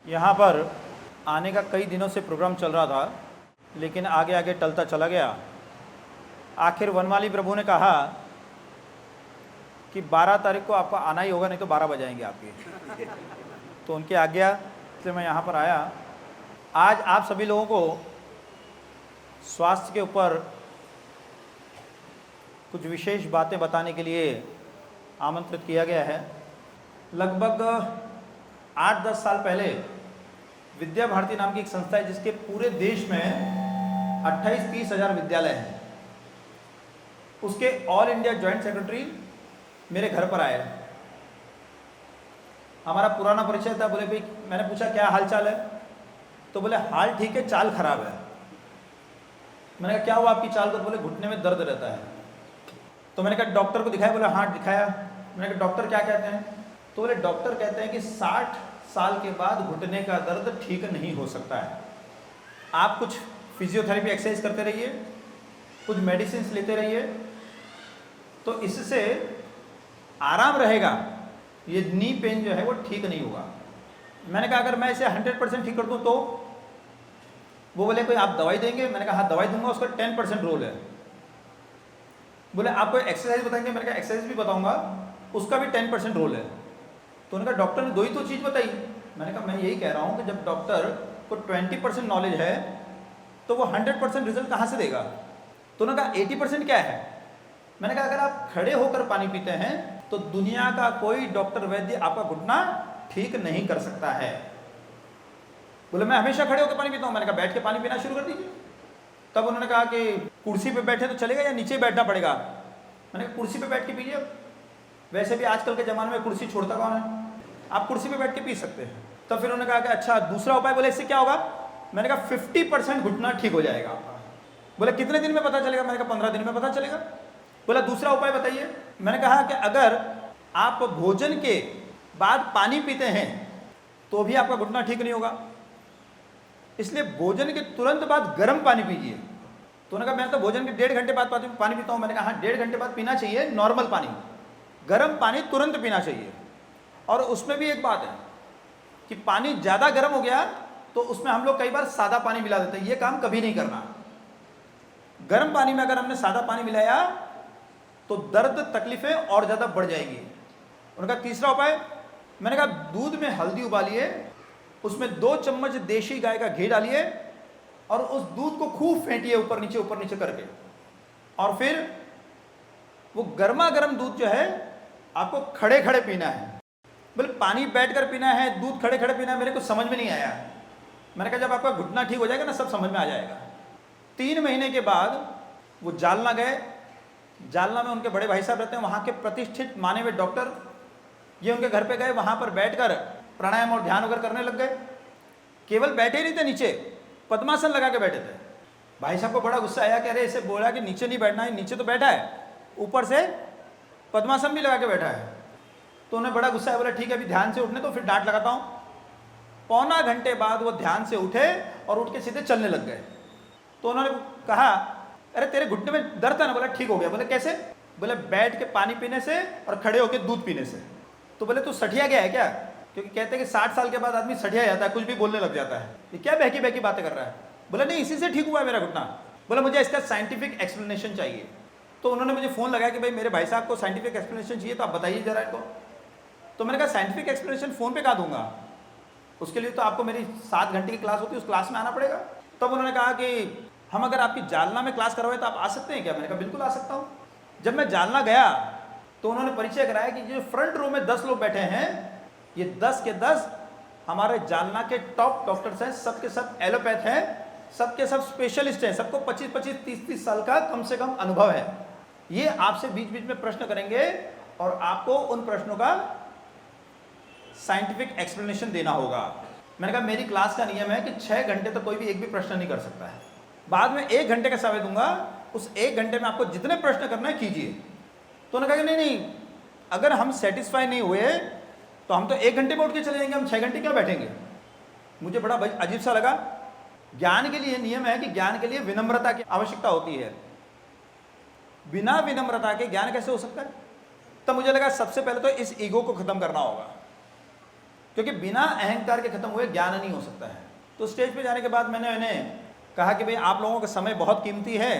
यहाँ पर आने का कई दिनों से प्रोग्राम चल रहा था, लेकिन आगे आगे टलता चला गया। आखिर वनमाली प्रभु ने कहा कि 12 तारीख को आपको आना ही होगा, नहीं तो 12 बजाएंगे आपके। तो उनकी आज्ञा से मैं यहाँ पर आया। आज आप सभी लोगों को स्वास्थ्य के ऊपर कुछ विशेष बातें बताने के लिए आमंत्रित किया गया है। लगभग 8-10 साल पहले विद्या भारती नाम की एक संस्था है, जिसके पूरे देश में 28-30 हज़ार विद्यालय हैं। उसके ऑल इंडिया जॉइंट सेक्रेटरी मेरे घर पर आए। हमारा पुराना परिचय था। बोले भाई, मैंने पूछा क्या हाल चाल है, तो बोले हाल ठीक है, चाल खराब है। मैंने कहा क्या हुआ आपकी चाल को? बोले घुटने में दर्द रहता है। तो मैंने कहा डॉक्टर को दिखाया? बोले हाँ दिखाया। मैंने कहा डॉक्टर क्या कहते हैं? तो बोले डॉक्टर कहते हैं कि 60 साल के बाद घुटने का दर्द ठीक नहीं हो सकता है। आप कुछ फिजियोथेरेपी एक्सरसाइज करते रहिए, कुछ मेडिसिन लेते रहिए, तो इससे आराम रहेगा। ये नी पेन जो है वो ठीक नहीं होगा। मैंने कहा अगर मैं इसे 100% ठीक कर दूं तो? वो बोले कोई आप दवाई देंगे? मैंने कहा हाँ दवाई दूंगा, उसका 10% रोल है। बोले आपको एक्सरसाइज बताएंगे? मैंने कहा एक्सरसाइज भी बताऊंगा, उसका भी 10% रोल है। तो उन्होंने कहा डॉक्टर ने दो ही तो चीज़ बताई। मैंने कहा मैं यही कह रहा हूँ कि जब डॉक्टर को 20% नॉलेज है तो वो 100% रिजल्ट कहाँ से देगा? तो उन्होंने कहा 80% क्या है? मैंने कहा अगर आप खड़े होकर पानी पीते हैं तो दुनिया का कोई डॉक्टर वैद्य आपका घुटना ठीक नहीं कर सकता है। बोले मैं हमेशा खड़े होकर पानी पीता हूँ। मैंने कहा बैठ के पानी पीना शुरू कर दीजिए। तब उन्होंने कहा कि कुर्सी पे बैठे तो चलेगा या नीचे बैठना पड़ेगा? मैंने कहा कुर्सी पे बैठ के पीजिए। वैसे भी आजकल के ज़माने में कुर्सी छोड़ता कौन है, आप कुर्सी पे बैठ के पी सकते हैं। तब फिर उन्होंने कहा कि अच्छा दूसरा उपाय? बोले इससे क्या होगा? मैंने कहा 50% घुटना ठीक हो जाएगा। बोले कितने दिन में पता चलेगा? मैंने कहा 15 दिन में पता चलेगा। बोला दूसरा उपाय बताइए। मैंने कहा कि अगर आप भोजन के बाद पानी पीते हैं तो भी आपका घुटना ठीक नहीं होगा, इसलिए भोजन के तुरंत बाद गर्म पानी पीजिए। तो उन्होंने कहा मैं तो भोजन के 1.5 घंटे बाद पानी पीता हूँ। मैंने कहा हाँ 1.5 घंटे बाद पीना चाहिए नॉर्मल पानी, गर्म पानी तुरंत पीना चाहिए। और उसमें भी एक बात है कि पानी ज़्यादा गर्म हो गया तो उसमें हम लोग कई बार सादा पानी मिला देते हैं। ये काम कभी नहीं करना। गर्म पानी में अगर हमने सादा पानी मिलाया तो दर्द तकलीफें और ज़्यादा बढ़ जाएंगी। उनका तीसरा उपाय, मैंने कहा दूध में हल्दी उबालिए, उसमें 2 चम्मच देशी गाय का घी डालिए और उस दूध को खूब फेंटिए ऊपर नीचे करके, और फिर वो गर्मा गर्म दूध जो है आपको खड़े खड़े पीना है। बोले पानी बैठकर पीना है, दूध खड़े खड़े पीना है, मेरे को समझ में नहीं आया। मैंने कहा जब आपका घुटना ठीक हो जाएगा ना सब समझ में आ जाएगा। 3 महीने के बाद वो जालना गए। जालना में उनके बड़े भाई साहब रहते हैं, वहाँ के प्रतिष्ठित माने हुए डॉक्टर, ये उनके घर पे गए। वहाँ पर बैठकर प्राणायाम और ध्यान वगैरह करने लग गए। केवल बैठे ही नहीं थे, नीचे पद्मासन लगा के बैठे थे। भाई साहब को बड़ा गुस्सा आया कि अरे इसे बोला कि नीचे नहीं बैठना है, नीचे तो बैठा है, ऊपर से पद्मासन भी लगा के बैठा है। तो उन्हें बड़ा गुस्सा आया। बोला ठीक है अभी ध्यान से उठने तो फिर डांट लगाता हूँ। पौना घंटे बाद वो ध्यान से उठे और उठ के सीधे चलने लग गए। तो उन्होंने कहा अरे तेरे घुटने में दर्द है ना? बोला ठीक हो गया। बोले कैसे? बोले बैठ के पानी पीने से और खड़े होकर दूध पीने से। तो बोले तू सठिया गया है क्या? क्योंकि कहते हैं कि 60 साल के बाद आदमी सठिया जाता है, कुछ भी बोलने लग जाता है। ये क्या बहकी बहकी बातें कर रहा है? बोला नहीं इसी से ठीक हुआ है मेरा घुटना। बोला मुझे इसका साइंटिफिक एक्सप्लेनेशन चाहिए। तो उन्होंने मुझे फ़ोन लगाया कि भाई मेरे भाई साहब को साइंटिफिक एक्सप्लेनेशन चाहिए, तो आप बताइए जरा इनको। तो मैंने कहा साइंटिफिक एक्सप्लेनेशन फ़ोन पे कहाँ दूंगा, उसके लिए तो आपको मेरी 7 घंटे की क्लास होती है, उस क्लास में आना पड़ेगा। तब उन्होंने कहा कि हम अगर आपकी जालना में क्लास करवाए तो आप आ सकते हैं क्या? मैंने कहा बिल्कुल आ सकता हूँ। जब मैं जालना गया तो उन्होंने परिचय कराया कि जो फ्रंट रो में 10 लोग बैठे हैं, ये 10 के 10 हमारे जालना के टॉप डॉक्टर्स हैं। सब के सब एलोपैथ हैं, सब के सब स्पेशलिस्ट हैं, सबको 25-25, 30-30 साल का कम से कम अनुभव है। ये आपसे बीच बीच में प्रश्न करेंगे और आपको उन प्रश्नों का साइंटिफिक एक्सप्लेनेशन देना होगा। मैंने कहा मेरी क्लास का नियम है कि 6 घंटे तो कोई भी एक भी प्रश्न नहीं कर सकता है। बाद में 1 घंटे का समय दूंगा, उस 1 घंटे में आपको जितने प्रश्न करना है कीजिए। तो उन्होंने कहा कि नहीं अगर हम सेटिस्फाई नहीं हुए तो हम तो 1 घंटे में उठ के चले जाएंगे, हम 6 घंटे क्यों बैठेंगे? मुझे बड़ा अजीब सा लगा। ज्ञान के लिए नियम है कि ज्ञान के लिए विनम्रता की आवश्यकता होती है। बिना विनम्रता के ज्ञान कैसे हो सकता है? तब मुझे लगा सबसे पहले तो इस ईगो को खत्म करना होगा, क्योंकि बिना अहंकार के खत्म हुए ज्ञान नहीं हो सकता है। तो स्टेज पे जाने के बाद मैंने उन्हें कहा कि भाई आप लोगों का समय बहुत कीमती है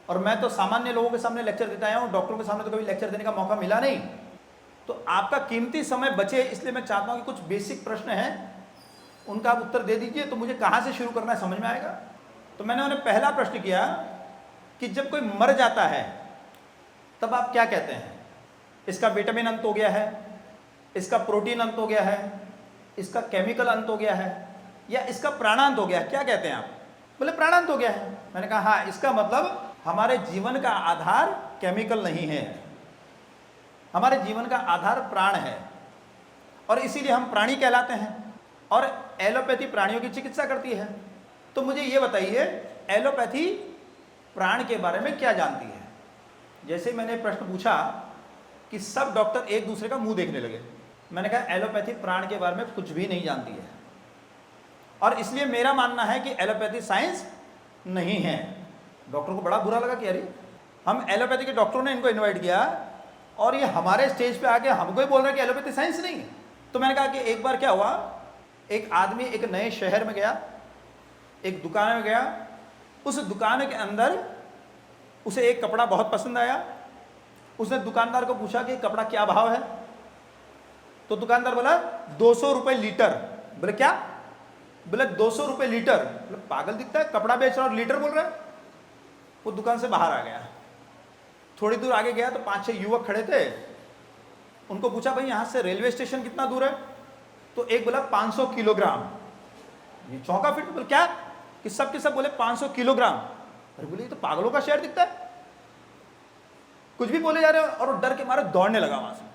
और मैं तो सामान्य लोगों के सामने लेक्चर देता आया हूँ, डॉक्टरों के सामने तो कभी लेक्चर देने का मौका मिला नहीं, तो आपका कीमती समय बचे, इसलिए मैं चाहता हूँ कि कुछ बेसिक प्रश्न हैं उनका आप उत्तर दे दीजिए, तो मुझे कहाँ से शुरू करना है समझ में आएगा। तो मैंने उन्हें पहला प्रश्न किया कि जब कोई मर जाता है तब आप क्या कहते हैं? इसका विटामिन अंत हो गया है, इसका प्रोटीन अंत हो गया है, इसका केमिकल अंत हो गया है, या इसका प्राणांत हो गया है, क्या कहते हैं आप? बोले प्राणांत हो गया है। मैंने कहा हाँ, इसका मतलब हमारे जीवन का आधार केमिकल नहीं है, हमारे जीवन का आधार प्राण है और इसीलिए हम प्राणी कहलाते हैं। और एलोपैथी प्राणियों की चिकित्सा करती है। तो मुझे ये बताइए, एलोपैथी प्राण के बारे में क्या जानती है? जैसे मैंने प्रश्न पूछा कि सब डॉक्टर एक दूसरे का मुंह देखने लगे। मैंने कहा एलोपैथी प्राण के बारे में कुछ भी नहीं जानती है और इसलिए मेरा मानना है कि एलोपैथी साइंस नहीं है। डॉक्टर को बड़ा बुरा लगा कि अरे हम एलोपैथी के डॉक्टरों ने इनको इनवाइट किया और ये हमारे स्टेज पे आके हमको ही बोल रहे हैं कि एलोपैथी साइंस नहीं है। तो मैंने कहा कि एक बार क्या हुआ, एक आदमी एक नए शहर में गया, एक दुकान में गया, उस दुकान के अंदर उसे एक कपड़ा बहुत पसंद आया। उसने दुकानदार को पूछा कि कपड़ा क्या भाव है? तो दुकानदार बोला 200 रुपये लीटर। बोले क्या? बोले 200 रुपये लीटर। बोले पागल दिखता है, कपड़ा बेच रहा और लीटर बोल रहा है। वो दुकान से बाहर आ गया। थोड़ी दूर आगे गया तो 5-6 युवक खड़े थे। उनको पूछा भाई यहाँ से रेलवे स्टेशन कितना दूर है? तो एक बोला 500 किलोग्राम। ये चौंका फिर, बोले क्या? कि सब के सब बोले 500 किलोग्राम। अरे बोले ये तो पागलों का शहर दिखता है, कुछ भी बोले जा रहे हो। और वो डर के मारे दौड़ने लगा वहां से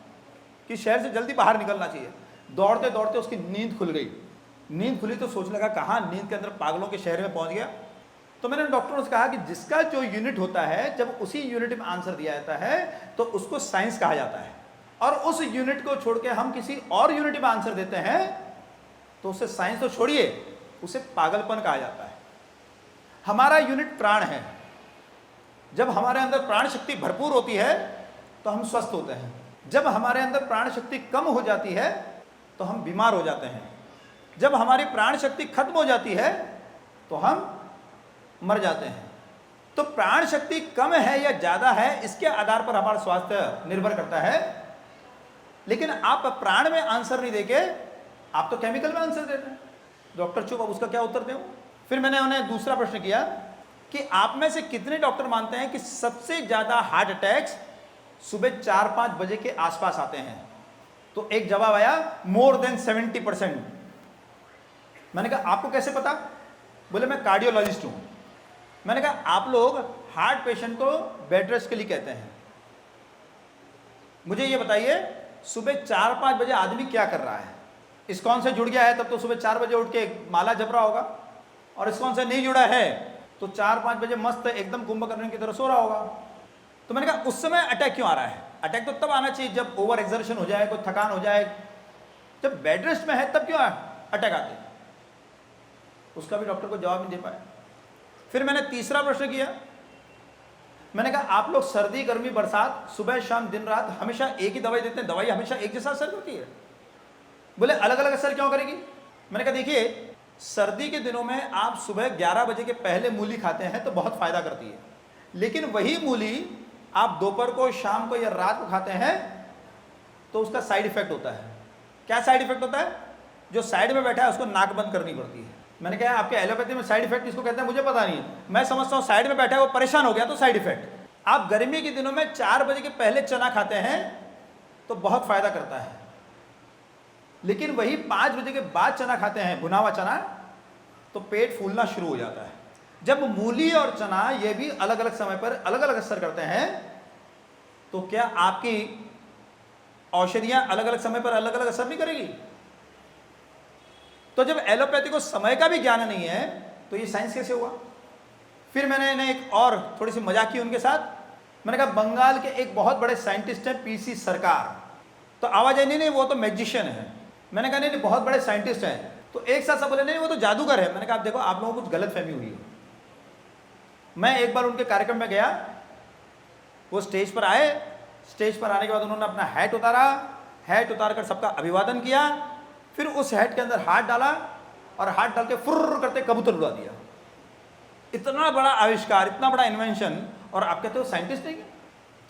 कि शहर से जल्दी बाहर निकलना चाहिए। दौड़ते दौड़ते उसकी नींद खुल गई। नींद खुली तो सोचने लगा कहाँ नींद के अंदर पागलों के शहर में पहुंच गया। तो मैंने डॉक्टरों से कहा कि जिसका जो यूनिट होता है, जब उसी यूनिट में आंसर दिया जाता है तो उसको साइंस कहा जाता है, और उस यूनिट को छोड़ के हम किसी और यूनिट में आंसर देते हैं तो उसे साइंस तो छोड़िए, उसे पागलपन कहा जाता है। हमारा यूनिट प्राण है। जब हमारे अंदर प्राण शक्ति भरपूर होती है तो हम स्वस्थ होते हैं। जब हमारे अंदर प्राण शक्ति कम हो जाती है तो हम बीमार हो जाते हैं। जब हमारी प्राण शक्ति खत्म हो जाती है तो हम मर जाते हैं। तो प्राण शक्ति कम है या ज्यादा है, इसके आधार पर हमारा स्वास्थ्य निर्भर करता है। लेकिन आप प्राण में आंसर नहीं देके आप तो केमिकल में आंसर देते हैं। डॉक्टर चुप, अब उसका क्या उत्तर दें? फिर मैंने उन्हें दूसरा प्रश्न किया कि आप में से कितने डॉक्टर मानते हैं कि सबसे ज्यादा हार्ट अटैक्स सुबह 4-5 बजे के आसपास आते हैं? तो एक जवाब आया, मोर देन 70%। मैंने कहा आपको कैसे पता? बोले मैं कार्डियोलॉजिस्ट हूं। मैंने कहा आप लोग हार्ट पेशेंट को बेड रेस्ट के लिए कहते हैं, मुझे ये बताइए सुबह 4-5 बजे आदमी क्या कर रहा है? इस्कॉन से जुड़ गया है तब तो सुबह 4 बजे उठ के माला जप रहा होगा, और इस्कॉन से नहीं जुड़ा है तो 4-5 बजे मस्त एकदम कुंभकर्ण की तरह सो रहा होगा। तो मैंने कहा उस समय अटैक क्यों आ रहा है? अटैक तो तब आना चाहिए जब ओवर एक्सर्शन हो जाए, कोई थकान हो जाए। जब बेड रेस्ट में है तब क्यों अटैक आते? उसका भी डॉक्टर को जवाब नहीं दे पाया। फिर मैंने तीसरा प्रश्न किया। मैंने कहा आप लोग सर्दी गर्मी बरसात सुबह शाम दिन रात हमेशा एक ही दवाई देते हैं, दवाई हमेशा एक जैसा असर करती है? बोले अलग अलग असर क्यों करेगी? मैंने कहा देखिए सर्दी के दिनों में आप सुबह 11 बजे के पहले मूली खाते हैं तो बहुत फायदा करती है, लेकिन वही मूली आप दोपहर को, शाम को या रात को खाते हैं तो उसका साइड इफेक्ट होता है। क्या साइड इफेक्ट होता है? जो साइड में बैठा है उसको नाक बंद करनी पड़ती है। मैंने कहा आपके एलोपैथी में साइड इफेक्ट किसको कहते हैं मुझे पता नहीं है, मैं समझता हूँ साइड में बैठा है वो परेशान हो गया तो साइड इफेक्ट। आप गर्मी के दिनों में 4 बजे के पहले चना खाते हैं तो बहुत फायदा करता है, लेकिन वही 5 बजे के बाद चना खाते हैं, भुना हुआ चना, तो पेट फूलना शुरू हो जाता है। जब मूली और चना ये भी अलग अलग समय पर अलग अलग असर करते हैं, तो क्या आपकी औषधियां अलग अलग समय पर अलग अलग असर नहीं करेगी? तो जब एलोपैथी को समय का भी ज्ञान नहीं है तो ये साइंस कैसे हुआ? फिर मैंने इन्हें एक और थोड़ी सी मजाक की उनके साथ। मैंने कहा बंगाल के एक बहुत बड़े साइंटिस्ट हैं पीसी सरकार। तो आवाज आई नहीं वो तो मैजिशियन है। मैंने कहा नहीं बहुत बड़े साइंटिस्ट हैं। तो एक साथ सब बोले नहीं वो तो जादूगर है। मैंने कहा आप देखो आप लोगों को कुछ गलत फहमी हुई है। मैं एक बार उनके कार्यक्रम में गया, वो स्टेज पर आए, स्टेज पर आने के बाद उन्होंने अपना हैट उतारा, हैट उतार कर सबका अभिवादन किया, फिर उस हेड के अंदर हाथ डाला और हाथ डाल के फुर्र करते कबूतर उड़ा दिया। इतना बड़ा आविष्कार, इतना बड़ा इन्वेंशन, और आप कहते हो साइंटिस्ट नहीं है?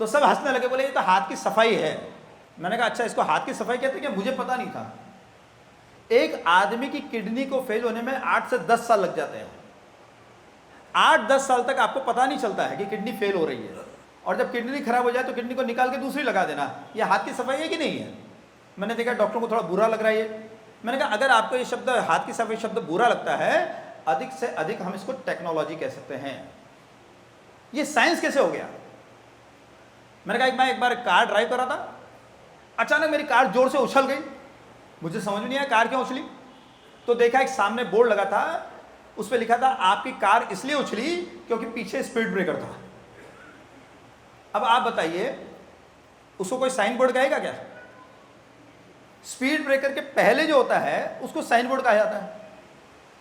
तो सब हंसने लगे, बोले ये तो हाथ की सफाई है। मैंने कहा अच्छा, इसको हाथ की सफाई कहते हैं क्या? मुझे पता नहीं था। एक आदमी की किडनी को फेल होने में 8 से 10 साल लग जाते हैं। 8-10 साल तक आपको पता नहीं चलता है कि किडनी फेल हो रही है, और जब किडनी खराब हो जाए तो किडनी को निकाल के दूसरी लगा देना। ये हाथ की सफाई है कि नहीं है? मैंने देखा डॉक्टर को थोड़ा बुरा लग रहा है ये। मैंने कहा अगर आपको ये शब्द हाथ की सफाई शब्द बुरा लगता है, अधिक से अधिक हम इसको टेक्नोलॉजी कह सकते हैं। ये साइंस कैसे हो गया? मैंने कहा मैं एक बार कार ड्राइव कर रहा था, अचानक मेरी कार जोर से उछल गई। मुझे समझ में नहीं आया कार क्यों उछली। तो देखा एक सामने बोर्ड लगा था, उस पर लिखा था आपकी कार इसलिए उछली क्योंकि पीछे स्पीड ब्रेकर था। अब आप बताइए, उसको कोई साइन बोर्ड कहेगा क्या? स्पीड ब्रेकर के पहले जो होता है उसको साइन बोर्ड कहा जाता है।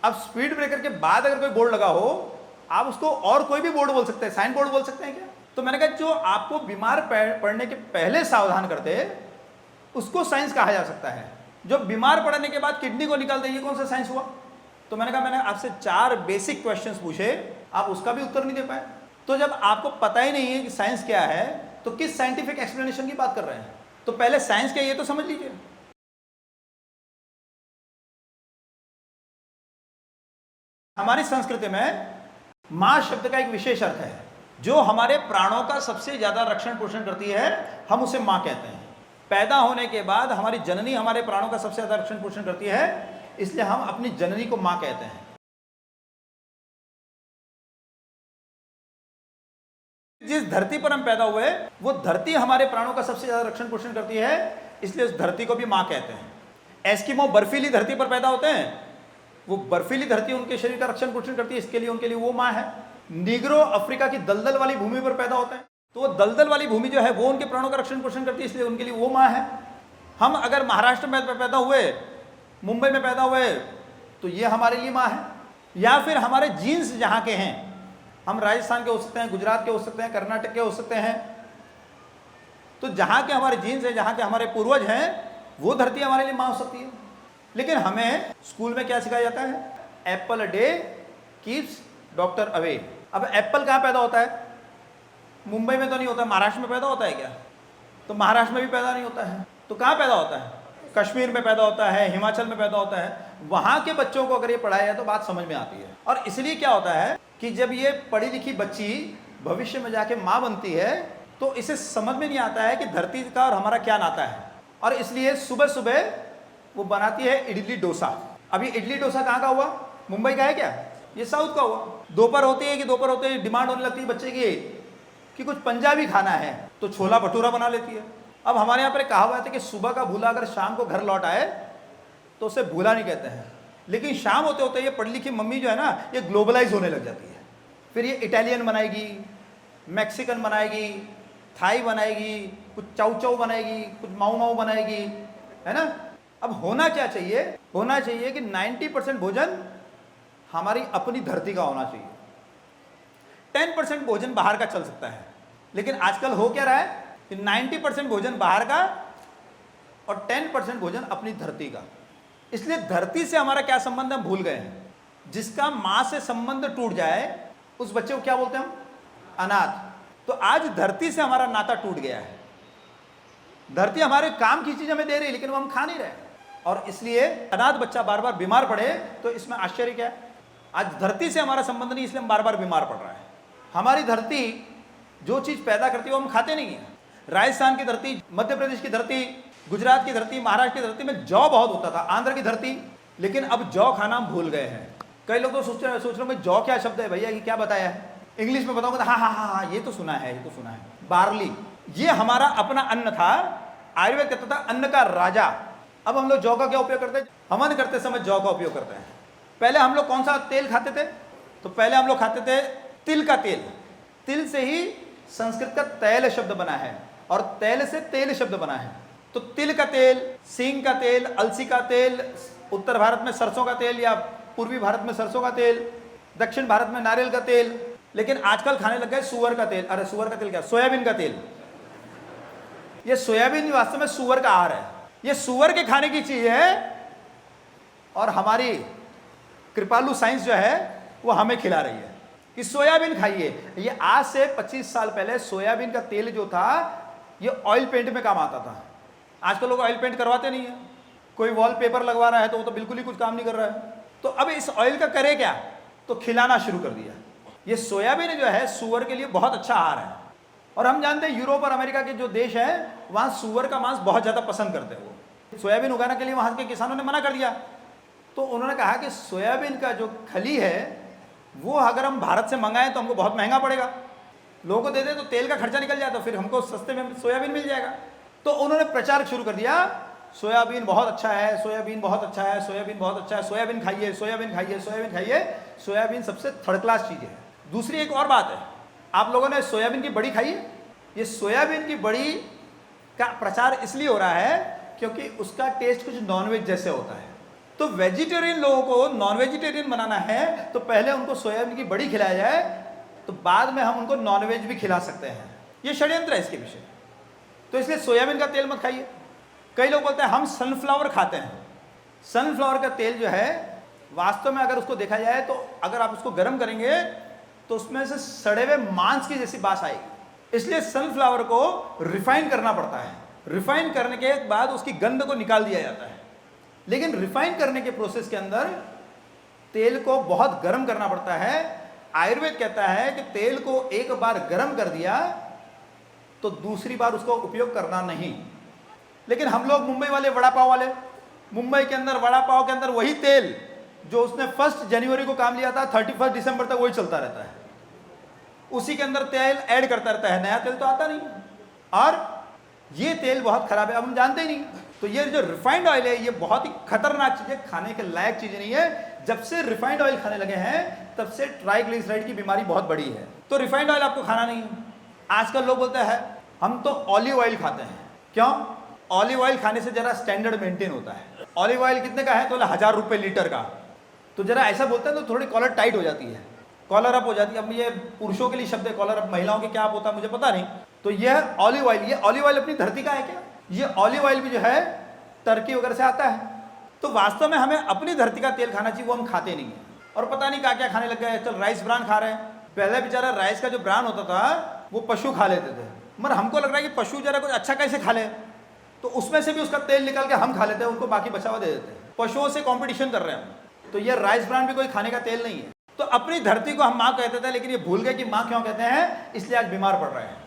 अब स्पीड ब्रेकर के बाद अगर कोई बोर्ड लगा हो, आप उसको और कोई भी बोर्ड बोल सकते हैं, साइन बोर्ड बोल सकते हैं क्या? तो मैंने कहा जो आपको बीमार पड़ने के पहले सावधान करते उसको साइंस कहा जा सकता है। जो बीमार पड़ने के बाद किडनी को निकाल दे, ये कौन सा साइंस हुआ? तो मैंने कहा मैंने आपसे 4 बेसिक क्वेश्चंस पूछे, आप उसका भी उत्तर नहीं दे पाए। तो जब आपको पता ही नहीं है कि साइंस क्या है, तो किस साइंटिफिक एक्सप्लेनेशन की बात कर रहे हैं? तो पहले साइंस क्या ये तो समझ लीजिए। हमारी संस्कृति में मां शब्द का एक विशेष अर्थ है। जो हमारे प्राणों का सबसे ज्यादा रक्षण पोषण करती है, हम उसे मां कहते हैं। पैदा होने के बाद हमारी जननी हमारे प्राणों का सबसे ज्यादा रक्षण पोषण करती है, इसलिए हम अपनी जननी को मां कहते हैं। जिस धरती पर हम पैदा हुए, वो धरती हमारे प्राणों का सबसे ज्यादा रक्षण पोषण करती है, इसलिए उस धरती को भी मां कहते हैं। एस्किमो बर्फीली धरती पर पैदा होते हैं, वो बर्फीली धरती उनके शरीर का रक्षण पोषण करती है, इसके लिए उनके लिए वो मां है। नीग्रो अफ्रीका की दलदल वाली भूमि पर पैदा होते हैं, तो वो दलदल वाली भूमि जो है वो उनके प्राणों का रक्षण पोषण करती है, इसलिए उनके लिए वो मां है। हम अगर महाराष्ट्र में पैदा हुए, मुंबई में पैदा हुए, तो ये हमारे लिए मां है। या फिर हमारे जीन्स जहां के हैं, हम राजस्थान के हो सकते हैं, गुजरात के हो सकते हैं, कर्नाटक के हो सकते हैं, तो जहां के हमारे जीन्स हैं, जहां के हमारे पूर्वज हैं, वो धरती हमारे लिए मां हो सकती है। लेकिन हमें स्कूल में क्या सिखाया जाता है? Apple a day keeps doctor away. अब एप्पल कहाँ पैदा होता है? मुंबई में तो नहीं होता, महाराष्ट्र में पैदा होता है क्या? तो महाराष्ट्र में भी पैदा नहीं होता है, तो कहाँ पैदा होता है? कश्मीर में पैदा होता है, हिमाचल में पैदा होता है। वहाँ के बच्चों को अगर ये पढ़ाया जाए तो बात समझ में आती है। और इसलिए क्या होता है कि जब ये पढ़ी लिखी बच्ची भविष्य में जाके माँ बनती है, तो इसे समझ में नहीं आता है कि धरती का और हमारा क्या नाता है। और इसलिए सुबह सुबह वो बनाती है इडली डोसा। अभी इडली डोसा कहाँ का हुआ? मुंबई का है क्या? ये साउथ का हुआ। दोपहर होती है कि दोपहर होते ही डिमांड होने लगती है बच्चे की कि कुछ पंजाबी खाना है, तो छोला भटूरा बना लेती है। अब हमारे यहाँ पर कहावत है कि सुबह का भूला अगर शाम को घर लौट आए तो उसे भूला नहीं कहते हैं। लेकिन शाम होते होते ये पढ़ी लिखी मम्मी जो है ना, ये ग्लोबलाइज होने लग जाती है। फिर ये इटालियन बनाएगी, मैक्सिकन बनाएगी, थाई बनाएगी, कुछ चाउ चाउ बनाएगी, कुछ माऊ माऊ बनाएगी, है ना। अब होना क्या चाहिए? होना चाहिए कि 90% भोजन हमारी अपनी धरती का होना चाहिए, 10% भोजन बाहर का चल सकता है। लेकिन आजकल हो क्या रहा है कि 90% भोजन बाहर का और 10% भोजन अपनी धरती का। इसलिए धरती से हमारा क्या संबंध हम भूल गए हैं। जिसका मां से संबंध टूट जाए उस बच्चे को क्या बोलते हैं हम? अनाथ। तो आज धरती से हमारा नाता टूट गया है। धरती हमारे काम की चीज हमें दे रही है, लेकिन वो हम खा नहीं रहे। और इसलिए अनाथ बच्चा बार बार बीमार पड़े तो इसमें आश्चर्य क्या है? आज धरती से हमारा संबंध नहीं, इसलिए हम बार बार बीमार पड़ रहा है। हमारी धरती जो चीज पैदा करती है वो हम खाते नहीं है। राजस्थान की धरती, मध्य प्रदेश की धरती, गुजरात की धरती, महाराष्ट्र की धरती में जौ बहुत होता था, आंध्र की धरती, लेकिन अब जौ खाना हम भूल गए हैं। कई लोग तो सोच रहे हैं जौ क्या शब्द है भैया, ये क्या बताया है? इंग्लिश में बताऊंगा तो हाँ हाँ हाँ ये तो सुना है, ये तो सुना है। बार्ली, ये हमारा अपना अन्न था। आयुर्वेद कहता था अन्न का राजा। अब हम लोग जौ का क्या उपयोग करते हैं? हवन करते समय जौ का उपयोग करते हैं। पहले हम लोग कौन सा तेल खाते थे? तो पहले हम लोग खाते थे तिल का तेल। तिल से ही संस्कृत का तैल शब्द बना है और तैल से तेल शब्द बना है। तो तिल का तेल, सींग का तेल, अलसी का तेल, उत्तर भारत में सरसों का तेल या पूर्वी भारत में सरसों का तेल, दक्षिण भारत में नारियल का तेल। लेकिन आजकल खाने लग गए सुअर का तेल। अरे सुअर का तेल क्या? सोयाबीन का तेल। ये सोयाबीन वास्तव में सुअर का आहार है। ये सुअर के खाने की चीज है, और हमारी कृपालु साइंस जो है वो हमें खिला रही है कि सोयाबीन खाइए। ये आज से 25 साल पहले सोयाबीन का तेल जो था ये ऑयल पेंट में काम आता था। आजकल लोग ऑयल पेंट करवाते नहीं है, कोई वॉलपेपर लगवा रहा है तो वो तो बिल्कुल ही कुछ काम नहीं कर रहा है। तो अब इस ऑयल का करे क्या, तो खिलाना शुरू कर दिया। ये सोयाबीन जो है सूअर के लिए बहुत अच्छा आहार है, और हम जानते हैं यूरोप और अमेरिका के जो देश हैं वहाँ सूअर का मांस बहुत ज़्यादा पसंद करते हैं। वो सोयाबीन उगाने के लिए वहाँ के किसानों ने मना कर दिया, तो उन्होंने कहा कि सोयाबीन का जो खली है वो अगर हम भारत से मंगाएं तो हमको बहुत महंगा पड़ेगा, लोगों को दे दें तो तेल का खर्चा निकल जाए, तो फिर हमको सस्ते में सोयाबीन मिल जाएगा। तो उन्होंने प्रचार शुरू कर दिया, सोयाबीन बहुत अच्छा है, सोयाबीन बहुत अच्छा है, सोयाबीन बहुत अच्छा है, सोयाबीन खाइए, सोयाबीन खाइए, सोयाबीन खाइए। सोयाबीन सबसे थर्ड क्लास चीज़ है। दूसरी एक और बात है, आप लोगों ने सोयाबीन की बड़ी खाई है? ये सोयाबीन की बड़ी का प्रचार इसलिए हो रहा है क्योंकि उसका टेस्ट कुछ नॉनवेज जैसे होता है। तो वेजिटेरियन लोगों को नॉन वेजिटेरियन बनाना है तो पहले उनको सोयाबीन की बड़ी खिलाया जाए, तो बाद में हम उनको नॉनवेज भी खिला सकते हैं। ये षड्यंत्र है इसके पीछे। तो इसलिए सोयाबीन का तेल मत खाइए। कई लोग बोलते हैं हम सनफ्लावर खाते हैं। सनफ्लावर का तेल जो है वास्तव में अगर उसको देखा जाए तो अगर आप उसको गर्म करेंगे तो उसमें से सड़े हुए मांस की जैसी बास आएगी। इसलिए सनफ्लावर को रिफाइन करना पड़ता है। रिफाइन करने के बाद उसकी गंध को निकाल दिया जाता है। लेकिन रिफाइन करने के प्रोसेस के अंदर तेल को बहुत गर्म करना पड़ता है। आयुर्वेद कहता है कि तेल को एक बार गर्म कर दिया तो दूसरी बार उसको उपयोग करना नहीं। लेकिन हम लोग मुंबई वाले, वड़ा पाव वाले, मुंबई के अंदर वड़ा पाव के अंदर वही तेल जो उसने 1 जनवरी को काम लिया था 31 दिसंबर तक वही चलता रहता है, उसी के अंदर तेल ऐड करता रहता है, नया तेल तो आता नहीं। और ये तेल बहुत खराब है, अब हम जानते ही नहीं। तो ये जो रिफाइंड ऑयल है ये बहुत ही खतरनाक चीज़ है, खाने के लायक चीज़ नहीं है। जब से रिफाइंड ऑयल खाने लगे हैं तब से ट्राइग्लिसराइड की बीमारी बहुत बड़ी है। तो रिफाइंड ऑयल आपको खाना नहीं है। आजकल लोग बोलते हैं हम तो ऑलिव ऑयल खाते हैं। क्यों? ऑलिव ऑयल खाने से जरा स्टैंडर्ड मेंटेन होता है। ऑलिव ऑयल कितने का है? तो 1000 रुपये लीटर का। तो जरा ऐसा बोलते हैं तो थोड़ी कॉलर टाइट हो जाती है, कॉलर अप हो जाती है। अब ये पुरुषों के लिए शब्द है कॉलर अप, महिलाओं के क्या होता है मुझे पता नहीं। तो यह ऑलिव ऑयल, ये ऑलिव ऑयल अपनी धरती का है क्या? ये ऑलिव ऑयल भी जो है टर्की वगैरह से आता है। तो वास्तव में हमें अपनी धरती का तेल खाना चाहिए, वो हम खाते नहीं हैं। और पता नहीं क्या क्या खाने लग गए। चल राइस ब्रान खा रहे हैं। पहले बेचारा राइस का जो ब्रान होता था वो पशु खा लेते थे, मगर हमको लग रहा है कि पशु जरा कुछ अच्छा कैसे खा ले, तो उसमें से भी उसका तेल निकाल के हम खा लेते हैं, उनको बाकी बचा हुआ दे देते हैं। पशुओं से कंपटीशन कर रहे हैं। तो ये राइस ब्रान भी कोई खाने का तेल नहीं है। तो अपनी धरती को हम माँ कहते थे, लेकिन ये भूल गए कि माँ क्यों कहते हैं, इसलिए आज बीमार पड़ रहे हैं।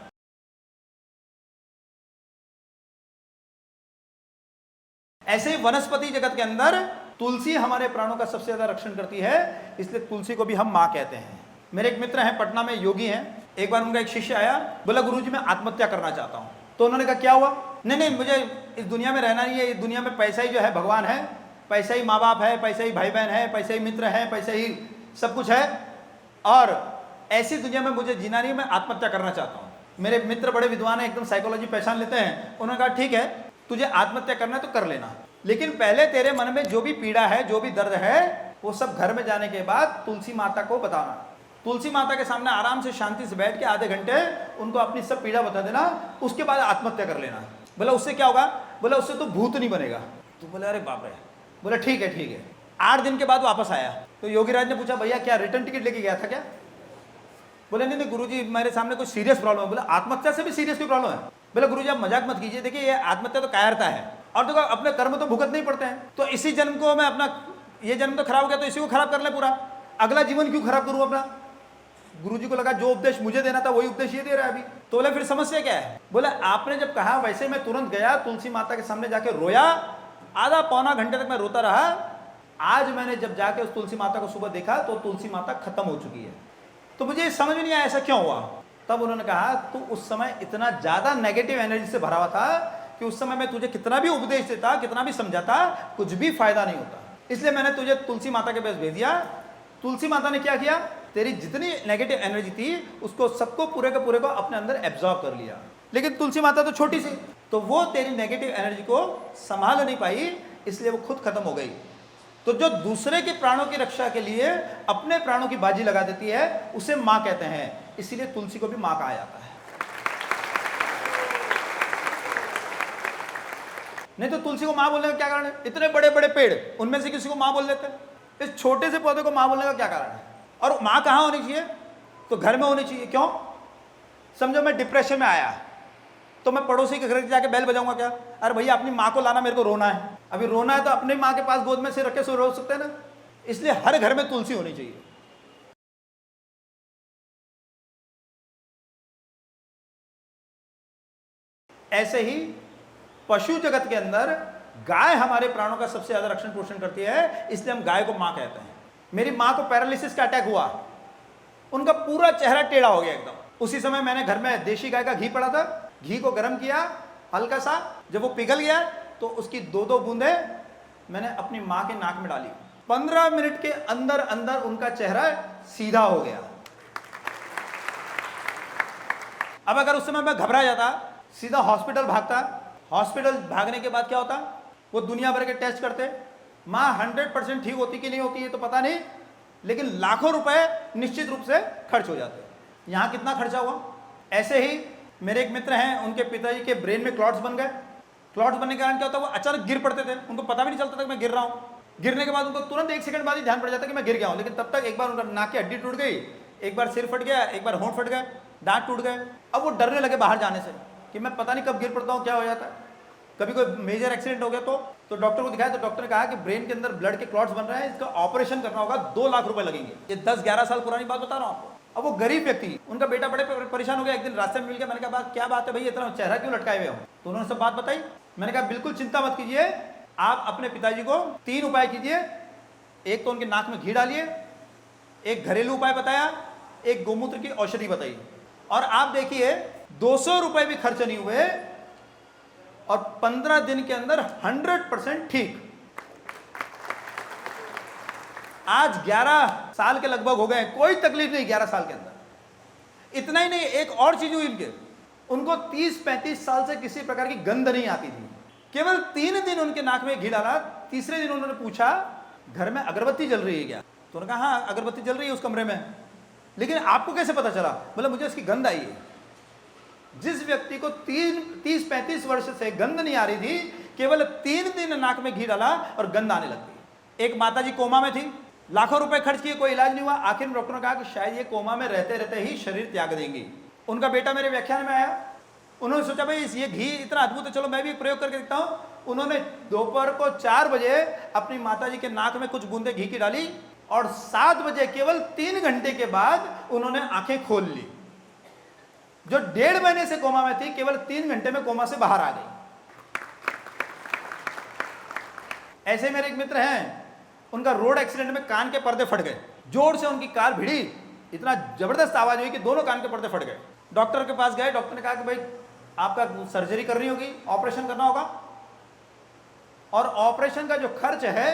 ऐसे ही वनस्पति जगत के अंदर तुलसी हमारे प्राणों का सबसे ज्यादा रक्षण करती है, इसलिए तुलसी को भी हम माँ कहते हैं। मेरे एक मित्र हैं, पटना में योगी हैं। एक बार उनका एक शिष्य आया, बोला गुरुजी मैं आत्महत्या करना चाहता हूँ। तो उन्होंने कहा क्या हुआ? नहीं मुझे इस दुनिया में रहना नहीं है, इस दुनिया में पैसा ही जो है भगवान है, पैसा ही माँ बाप है, पैसा ही भाई बहन है, पैसा ही मित्र है, पैसा ही सब कुछ है, और ऐसी दुनिया में मुझे जीना नहीं है, मैं आत्महत्या करना चाहता हूँ। मेरे मित्र बड़े विद्वान हैं, एकदम साइकोलॉजी पहचान लेते हैं। उन्होंने कहा ठीक है तुझे आत्महत्या करना है तो कर लेना, लेकिन पहले तेरे मन में जो भी पीड़ा है, जो भी दर्द है, वो सब घर में जाने के बाद तुलसी माता को बताना। तुलसी माता के सामने आराम से शांति से बैठ के आधे घंटे उनको अपनी सब पीड़ा बता देना, उसके बाद आत्महत्या कर लेना। बोला उससे क्या होगा? बोला उससे तो भूत नहीं बनेगा। तो बोले अरे बाप रे। बोला ठीक है। 8 दिन के बाद वापस आया तो योगीराज ने पूछा भैया क्या रिटर्न टिकट लेके गया था क्या? बोले नहीं गुरुजी मेरे सामने कुछ सीरियस प्रॉब्लम है। बोला आत्महत्या से भी सीरियस कोई प्रॉब्लम है? बोला गुरुजी आप मजाक मत कीजिए, देखिए ये आत्महत्या तो कायरता है, और देखो अपने कर्म तो भुगत नहीं पड़ते हैं। तो इसी जन्म को मैं अपना, ये जन्म तो खराब हो गया तो इसी को खराब कर ले पूरा, अगला जीवन क्यों खराब करूं अपना? गुरुजी को लगा जो उपदेश मुझे देना था वही उपदेश ये दे रहा है अभी। तो बोले फिर समस्या क्या है? बोले आपने जब कहा वैसे मैं तुरंत गया, तुलसी माता के सामने जाके रोया, आधा पौना घंटे तक मैं रोता रहा। आज मैंने जब जाके उस तुलसी माता को सुबह देखा तो तुलसी माता खत्म हो चुकी है। तो मुझे समझ में नहीं आया ऐसा क्यों हुआ। तब उन्होंने कहा तू उस समय इतना ज्यादा नेगेटिव एनर्जी से भरा हुआ था कि उस समय मैं तुझे कितना भी उपदेश देता, कितना भी समझाता, कुछ भी फायदा नहीं होता, इसलिए मैंने तुझे तुलसी माता के पास भेज दिया। तुलसी माता ने क्या किया? तेरी जितनी नेगेटिव एनर्जी थी उसको सबको पूरे के पूरे को अपने अंदर एब्जॉर्ब कर लिया। लेकिन तुलसी माता तो छोटी सी, तो वो तेरी नेगेटिव एनर्जी को संभाल नहीं पाई, इसलिए वो खुद खत्म हो गई। तो जो दूसरे के प्राणों की रक्षा के लिए अपने प्राणों की बाजी लगा देती है उसे मां कहते हैं, इसीलिए तुलसी को भी मां कहा जाता है। नहीं तो तुलसी को माँ बोलने का क्या कारण है? इतने बड़े बड़े पेड़, उनमें से किसी को माँ बोल देते हैं, इस छोटे से पौधे को माँ बोलने का क्या कारण है? और माँ कहाँ होनी चाहिए? तो घर में होनी चाहिए। क्यों? समझो मैं डिप्रेशन में आया तो मैं पड़ोसी के घर जाके बेल बजाऊंगा क्या? अरे भैया अपनी माँ को लाना, मेरे को रोना है। अभी रोना है तो अपनी माँ के पास गोद में से रख के सो रो सकते हैं ना। इसलिए हर घर में तुलसी होनी चाहिए। ऐसे ही पशु जगत के अंदर गाय हमारे प्राणों का सबसे ज्यादा रक्षण पोषण करती है, इसलिए हम गाय को मां कहते हैं। मेरी मां को पैरालिसिस का अटैक हुआ, उनका पूरा चेहरा टेढ़ा हो गया एकदम। उसी समय मैंने घर में देशी गाय का घी पड़ा था, घी को गर्म किया हल्का सा, जब वो पिघल गया तो उसकी 2-2 बूंदे मैंने अपनी मां के नाक में डाली। 15 मिनट के अंदर अंदर उनका चेहरा सीधा हो गया। अब अगर उस समय मैं घबरा जाता, सीधा हॉस्पिटल भागता, हॉस्पिटल भागने के बाद क्या होता? वो दुनिया भर के टेस्ट करते, मां 100% ठीक होती कि नहीं होती है तो पता नहीं, लेकिन लाखों रुपए निश्चित रूप से खर्च हो जाते। यहां कितना खर्चा हुआ? ऐसे ही मेरे एक मित्र हैं, उनके पिताजी के ब्रेन में क्लॉट्स बन गए। क्लॉट्स बनने के कारण क्या होता? वो अचानक गिर पड़ते थे, उनको पता भी नहीं चलता था कि मैं गिर रहा हूं। गिरने के बाद उनको तुरंत 1 सेकंड बाद ही ध्यान पड़ जाता कि मैं गिर गया हूं, लेकिन तब तक एक बार उनका नाक की हड्डी टूट गई, एक बार सिर फट गया, एक बार होंठ फट गए, दांत टूट गए। अब वो डरने लगे बाहर जाने से कि मैं पता नहीं कब गिर पड़ता हूँ, क्या हो जाता है, कभी कोई मेजर एक्सीडेंट हो गया तो डॉक्टर को दिखाया तो डॉक्टर ने कहा कि ब्रेन के अंदर ब्लड के क्लॉट्स बन रहे हैं, इसका ऑपरेशन करना होगा, 2 लाख रुपए लगेंगे। ये 10-11 साल पुरानी बात बता रहा हूँ आपको। अब वो गरीब व्यक्ति, उनका बेटा बड़े परेशान हो गया। एक दिन रास्ते में मिल गया, मैंने कहा क्या बात है भैया, इतना चेहरा क्यों लटकाए हुए हो? तो उन्होंने सब बात बताई। मैंने कहा बिल्कुल चिंता मत कीजिए, आप अपने पिताजी को 3 उपाय कीजिए। एक तो उनके नाक में घी डालिए, एक घरेलू उपाय बताया, एक गोमूत्र की औषधि बताई, और आप देखिए 200 रुपए भी खर्च नहीं हुए और 15 दिन के अंदर 100% ठीक। आज 11 साल के लगभग हो गए, कोई तकलीफ नहीं 11 साल के अंदर। इतना ही नहीं, एक और चीज हुई इनके, उनको 30-35 साल से किसी प्रकार की गंध नहीं आती थी। केवल 3 दिन उनके नाक में घी डाला, तीसरे दिन उन्होंने पूछा घर में अगरबत्ती जल रही है क्या? तो उन्होंने कहा हाँ अगरबत्ती जल रही है उस कमरे में, लेकिन आपको कैसे पता चला? बोला मुझे इसकी गंध आई है। जिस व्यक्ति को 30-35 वर्ष से गंध नहीं आ रही थी, केवल 3 दिन नाक में घी डाला और गंध आने लग गई। एक माताजी कोमा में थी, लाखों रुपए खर्च किए, कोई इलाज नहीं हुआ। आखिर में डॉक्टर ने कहा कि शायद ये कोमा में रहते रहते ही शरीर त्याग देंगी। उनका बेटा मेरे व्याख्यान में आया, उन्होंने सोचा भाई ये घी इतना अद्भुत है, चलो मैं भी प्रयोग करके देखता हूँ। उन्होंने दोपहर को 4 बजे अपनी माताजी के नाक में कुछ बूंदे घी की डाली और 7 बजे केवल 3 घंटे के बाद उन्होंने आंखें खोल ली। जो 1.5 महीने से कोमा में थी, केवल 3 घंटे में कोमा से बाहर आ गई। ऐसे मेरे एक मित्र हैं, उनका रोड एक्सीडेंट में कान के पर्दे फट गए, जोर से उनकी कार भिड़ी, इतना जबरदस्त आवाज हुई कि दोनों कान के पर्दे फट गए। डॉक्टर के पास गए, डॉक्टर ने कहा कि भाई आपका सर्जरी करनी होगी, ऑपरेशन करना होगा, और ऑपरेशन का जो खर्च है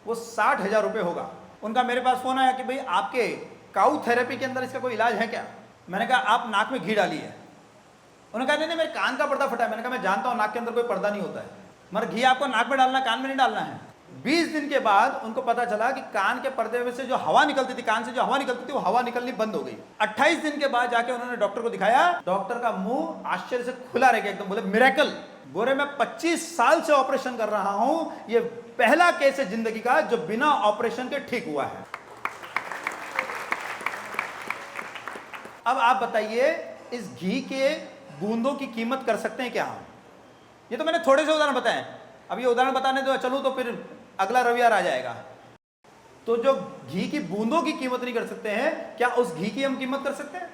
वो 60,000 रुपए होगा। उनका मेरे पास फोन आया कि भाई आपके काउ थेरेपी के अंदर इसका कोई इलाज है क्या? मैंने कहा आप नाक में घी डालिए। उन्होंने कहा नहीं मेरे कान का पर्दा फटा है। मैंने कहा मैं जानता हूँ नाक के अंदर कोई पर्दा नहीं होता है, मगर घी आपको नाक में डालना, कान में नहीं डालना है। 20 दिन के बाद उनको पता चला कि कान के पर्दे में से जो हवा निकलती थी, कान से जो हवा निकलती थी, वो हवा निकलनी बंद हो गई। 28 दिन के बाद जाके उन्होंने डॉक्टर को दिखाया, डॉक्टर का मुंह आश्चर्य से खुला रह गया एकदम, बोले मिरेकल। बोले मैं 25 साल से ऑपरेशन कर रहा हूं, ये पहला केस है जिंदगी का जो बिना ऑपरेशन के ठीक हुआ है। अब आप बताइए इस घी के बूंदों की कीमत कर सकते हैं क्या हम? ये तो मैंने थोड़े से उदाहरण बताए, अब ये उदाहरण बताने दो चलूं तो फिर अगला रविवार आ जाएगा। तो जो घी की बूंदों की कीमत नहीं कर सकते हैं, क्या उस घी की हम कीमत कर सकते हैं?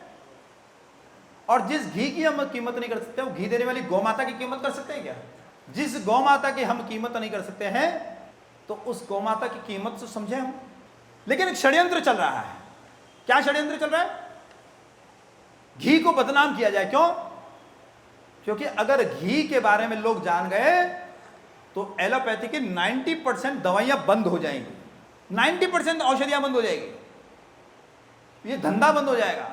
और जिस घी की हम कीमत नहीं कर सकते, वो घी देने वाली गौ माता की कीमत कर सकते हैं क्या? जिस गौ माता की हम कीमत नहीं कर सकते हैं, तो उस गौ माता की कीमत तो समझे हम। लेकिन एक षड्यंत्र चल रहा है। क्या षड्यंत्र चल रहा है? घी को बदनाम किया जाए। क्यों? क्योंकि अगर घी के बारे में लोग जान गए तो एलोपैथी की 90% दवाइयां बंद हो जाएंगी, 90% औषधियां बंद हो जाएगी, ये धंधा बंद हो जाएगा,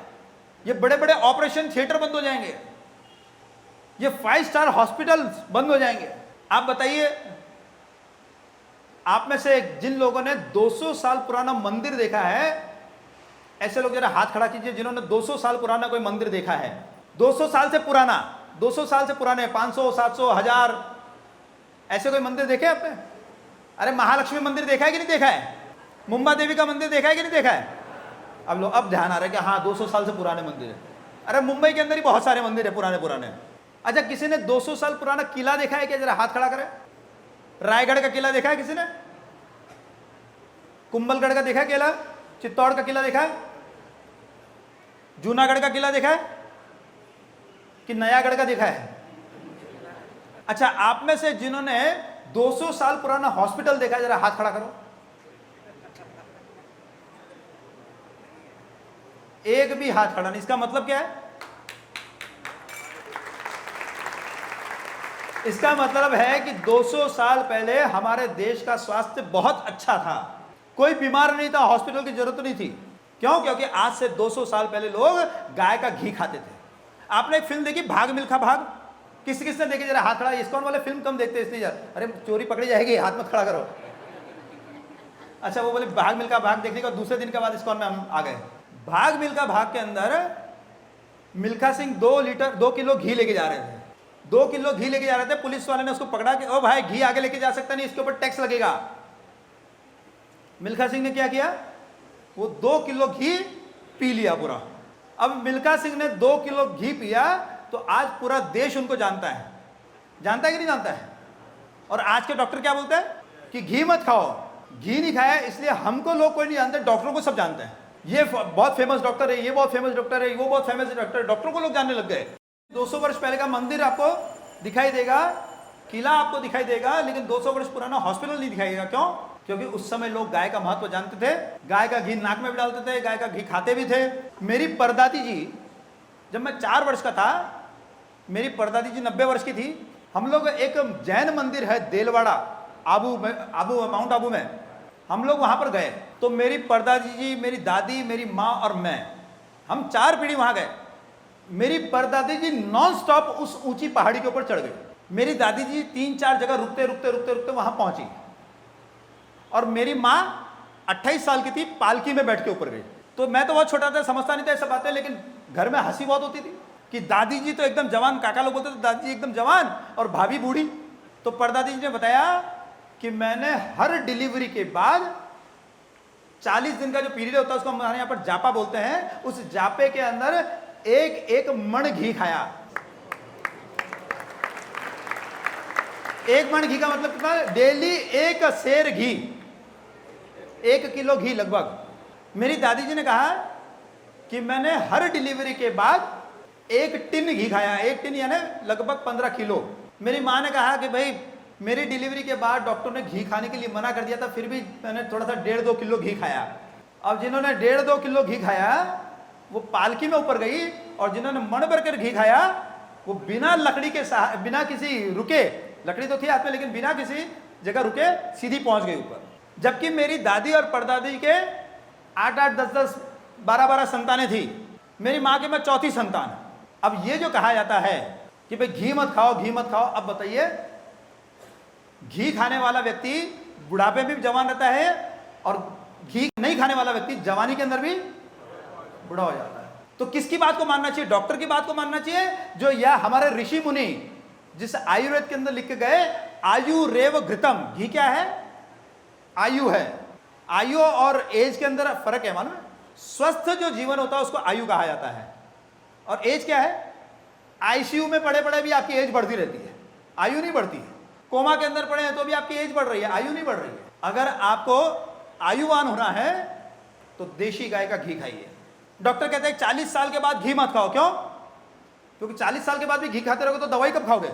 ये बड़े बड़े ऑपरेशन थिएटर बंद हो जाएंगे, ये 5 स्टार हॉस्पिटल बंद हो जाएंगे। आप बताइए, आप में से जिन लोगों ने 200 साल पुराना मंदिर देखा है, ऐसे लोग जरा हाथ खड़ा कीजिए जिन्होंने 200 साल पुराना कोई मंदिर देखा है। 200 साल से पुराना, 200 साल से पुराने, 500, 700, 1000, ऐसे कोई मंदिर देखे आपने? अरे महालक्ष्मी मंदिर देखा है कि नहीं देखा है? मुंबा देवी का मंदिर देखा है कि नहीं देखा है? अब ध्यान आ रहा है कि हाँ 200 साल से पुराने मंदिर है। अरे मुंबई के अंदर ही बहुत सारे मंदिर है पुराने पुराने। अच्छा, किसी ने 200 साल पुराना किला देखा है क्या? जरा हाथ खड़ा करें। रायगढ़ का किला देखा है किसी ने? कुंभलगढ़ का देखा है किला? चित्तौड़ का किला देखा है? जूनागढ़ का किला देखा है कि नयागढ़ का देखा है? अच्छा, आप में से जिन्होंने 200 साल पुराना हॉस्पिटल देखा है, जरा हाथ खड़ा करो। एक भी हाथ खड़ा नहीं। इसका मतलब क्या है? इसका मतलब है कि 200 साल पहले हमारे देश का स्वास्थ्य बहुत अच्छा था, कोई बीमार नहीं था, हॉस्पिटल की जरूरत नहीं थी। क्यों? क्योंकि आज से 200 साल पहले लोग गाय का घी खाते थे। आपने एक फिल्म देखी भाग मिल्खा भाग? किसने देखी? जरा हाथ खड़ा। इस्कॉन वाले फिल्म कम देखते इसलिए यार। अरे चोरी पकड़ी जाएगी, हाथ मत खड़ा करो। अच्छा, वो बोले भाग मिल्खा भाग देखने का, दूसरे दिन के बाद इस्कॉन में हम आ गए। भाग मिल्खा भाग के अंदर मिल्खा सिंह 2 किलो घी लेके जा रहे थे। 2 किलो घी लेके जा रहे थे। पुलिस वाले ने उसको पकड़ा कि ओ भाई, घी आगे लेके जा सकता नहीं, इसके ऊपर टैक्स लगेगा। मिल्खा सिंह ने क्या किया? वो 2 किलो घी पी लिया पूरा। अब मिल्खा सिंह ने 2 किलो घी पिया तो आज पूरा देश उनको जानता है। जानता है कि नहीं जानता है? और आज के डॉक्टर क्या बोलते हैं कि घी मत खाओ। घी नहीं खाया इसलिए हमको लोग कोई नहीं जानते, डॉक्टरों को सब जानते हैं। ये बहुत फेमस डॉक्टर है, ये बहुत फेमस डॉक्टर है, वो बहुत फेमस डॉक्टर है। डॉक्टरों को लोग जानने लग गए। 200 वर्ष पहले का मंदिर आपको दिखाई देगा, किला आपको दिखाई देगा, लेकिन 200 वर्ष पुराना हॉस्पिटल नहीं दिखाई देगा। क्यों? क्योंकि उस समय लोग गाय का महत्व जानते थे, गाय का घी नाक में भी डालते थे, गाय का घी खाते भी थे। मेरी परदादी जी, जब मैं 4 वर्ष का था, मेरी परदादी जी 90 वर्ष की थी। हम लोग एक जैन मंदिर है देलवाड़ा, माउंट आबू में, हम लोग वहां पर गए। तो मेरी परदादी जी, मेरी दादी, मेरी माँ और मैं, हम 4 पीढ़ी वहां गए। मेरी परदादी जी नॉन स्टॉप उस ऊंची पहाड़ी के ऊपर चढ़ गई। मेरी दादी जी 3-4 जगह रुकते रुकते रुकते रुकते वहां पहुंची। और मेरी माँ 28 साल की थी, पालकी में बैठ के ऊपर गई। तो मैं तो बहुत छोटा था, समझता नहीं था ऐसा बातें, लेकिन घर में हंसी बहुत होती थी कि दादी जी तो एकदम जवान, काका लोग बोलते थे दादी जी एकदम जवान और भाभी बूढ़ी। तो परदादी जी ने बताया कि मैंने हर डिलीवरी के बाद 40 दिन का जो पीरियड होता है उसको हमारे यहाँ पर जापा बोलते हैं, उस जापे के अंदर एक मण घी खाया। 1 मण घी का मतलब कितना? डेली 1 सेर घी, 1 किलो घी लगभग। मेरी दादी जी ने कहा कि मैंने हर डिलीवरी के बाद 1 टिन घी खाया। 1 टिन यानी लगभग 15 किलो। मेरी माँ ने कहा कि भाई मेरी डिलीवरी के बाद डॉक्टर ने घी खाने के लिए मना कर दिया था, फिर भी मैंने थोड़ा सा 1.5-2 किलो घी खाया। अब जिन्होंने 1.5-2 किलो घी खाया वो पालकी में ऊपर गई, और जिन्होंने मण भर कर घी खाया वो बिना लकड़ी के बिना किसी रुके, लकड़ी तो थी हाथ में लेकिन बिना किसी जगह रुके सीधी पहुंच गई ऊपर। जबकि मेरी दादी और परदादी के 8-8, 10-10, 12-12 संतानें थी। मेरी माँ की मैं चौथी संतान। अब ये जो कहा जाता है कि भाई घी मत खाओ, घी मत खाओ, अब बताइए घी खाने वाला व्यक्ति बुढ़ापे में भी जवान रहता है और घी नहीं खाने वाला व्यक्ति जवानी के अंदर भी बुढ़ा हो जाता है। तो किसकी बात को मानना चाहिए? डॉक्टर की बात को मानना चाहिए, जो या हमारे ऋषि मुनि जिस आयुर्वेद के अंदर लिख के गए, आयु रेव घृतम। घी क्या है? आयु है। आयु और एज के अंदर फर्क है, मालूम है? स्वस्थ जो जीवन होता है उसको आयु कहा जाता है, और एज क्या है? आईसीयू में पड़े पड़े भी आपकी एज बढ़ती रहती है, आयु नहीं बढ़ती है। कोमा के अंदर पड़े हैं तो भी आपकी एज बढ़ रही है, आयु नहीं बढ़ रही है। अगर आपको आयुवान होना है तो देशी गाय का घी खाइए। डॉक्टर कहते हैं 40 साल के बाद घी मत खाओ। क्यों? क्योंकि 40 साल के बाद भी घी खाते रहोगे तो दवाई कब खाओगे?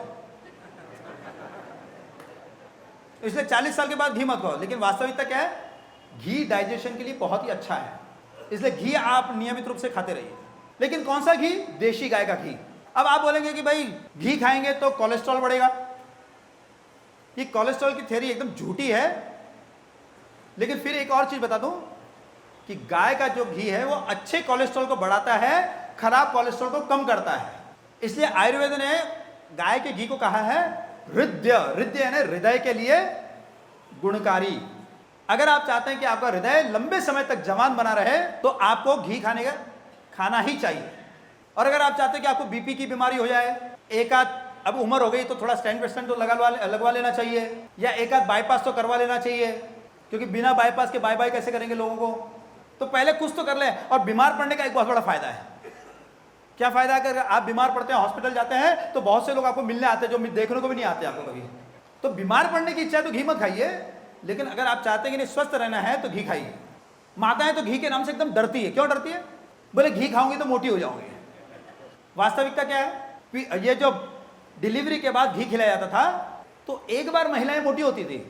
इसलिए 40 साल के बाद घी मत खाओ। लेकिन वास्तविकता क्या है? घी डाइजेशन के लिए बहुत ही अच्छा है, इसलिए घी आप नियमित रूप से खाते रहिए। लेकिन कौन सा घी? देशी गाय का घी। अब आप बोलेंगे कि भाई घी खाएंगे तो कोलेस्ट्रॉल बढ़ेगा। ये कोलेस्ट्रॉल की थ्योरी एकदम झूठी है। लेकिन फिर एक और चीज बता दूं कि गाय का जो घी है वो अच्छे कोलेस्ट्रॉल को बढ़ाता है, खराब कोलेस्ट्रॉल को कम करता है। इसलिए आयुर्वेद ने गाय के घी को कहा है हृदय। हृदय यानी हृदय के लिए गुणकारी। अगर आप चाहते हैं कि आपका हृदय लंबे समय तक जवान बना रहे तो आपको घी खाना ही चाहिए। और अगर आप चाहते हैं कि आपको बीपी की बीमारी हो जाए, एक आध अब उम्र हो गई तो थोड़ा स्टेंट वेस्टेंट तो लगवा लेना चाहिए, या एक आध बाईपास तो करवा लेना चाहिए, क्योंकि बिना बाईपास के बाय बाय कैसे करेंगे लोगों को। तो पहले कुछ तो कर ले। और बीमार पड़ने का एक बहुत बड़ा फायदा है। क्या फायदा है? अगर आप बीमार पड़ते हैं, हॉस्पिटल जाते हैं, तो बहुत से लोग आपको मिलने आते हैं जो देखने को भी नहीं आते आपको कभी। तो बीमार पड़ने की इच्छा है तो घी मत खाइए, लेकिन अगर आप चाहते हैं कि नहीं स्वस्थ रहना है तो घी खाइए। माताएं तो घी के नाम से एकदम डरती है। क्यों डरती है? बोले घी खाऊंगी तो मोटी हो जाऊंगी। वास्तविकता क्या है? ये जो डिलीवरी के बाद घी खिलाया जाता था, तो एक बार महिलाएं मोटी होती थी,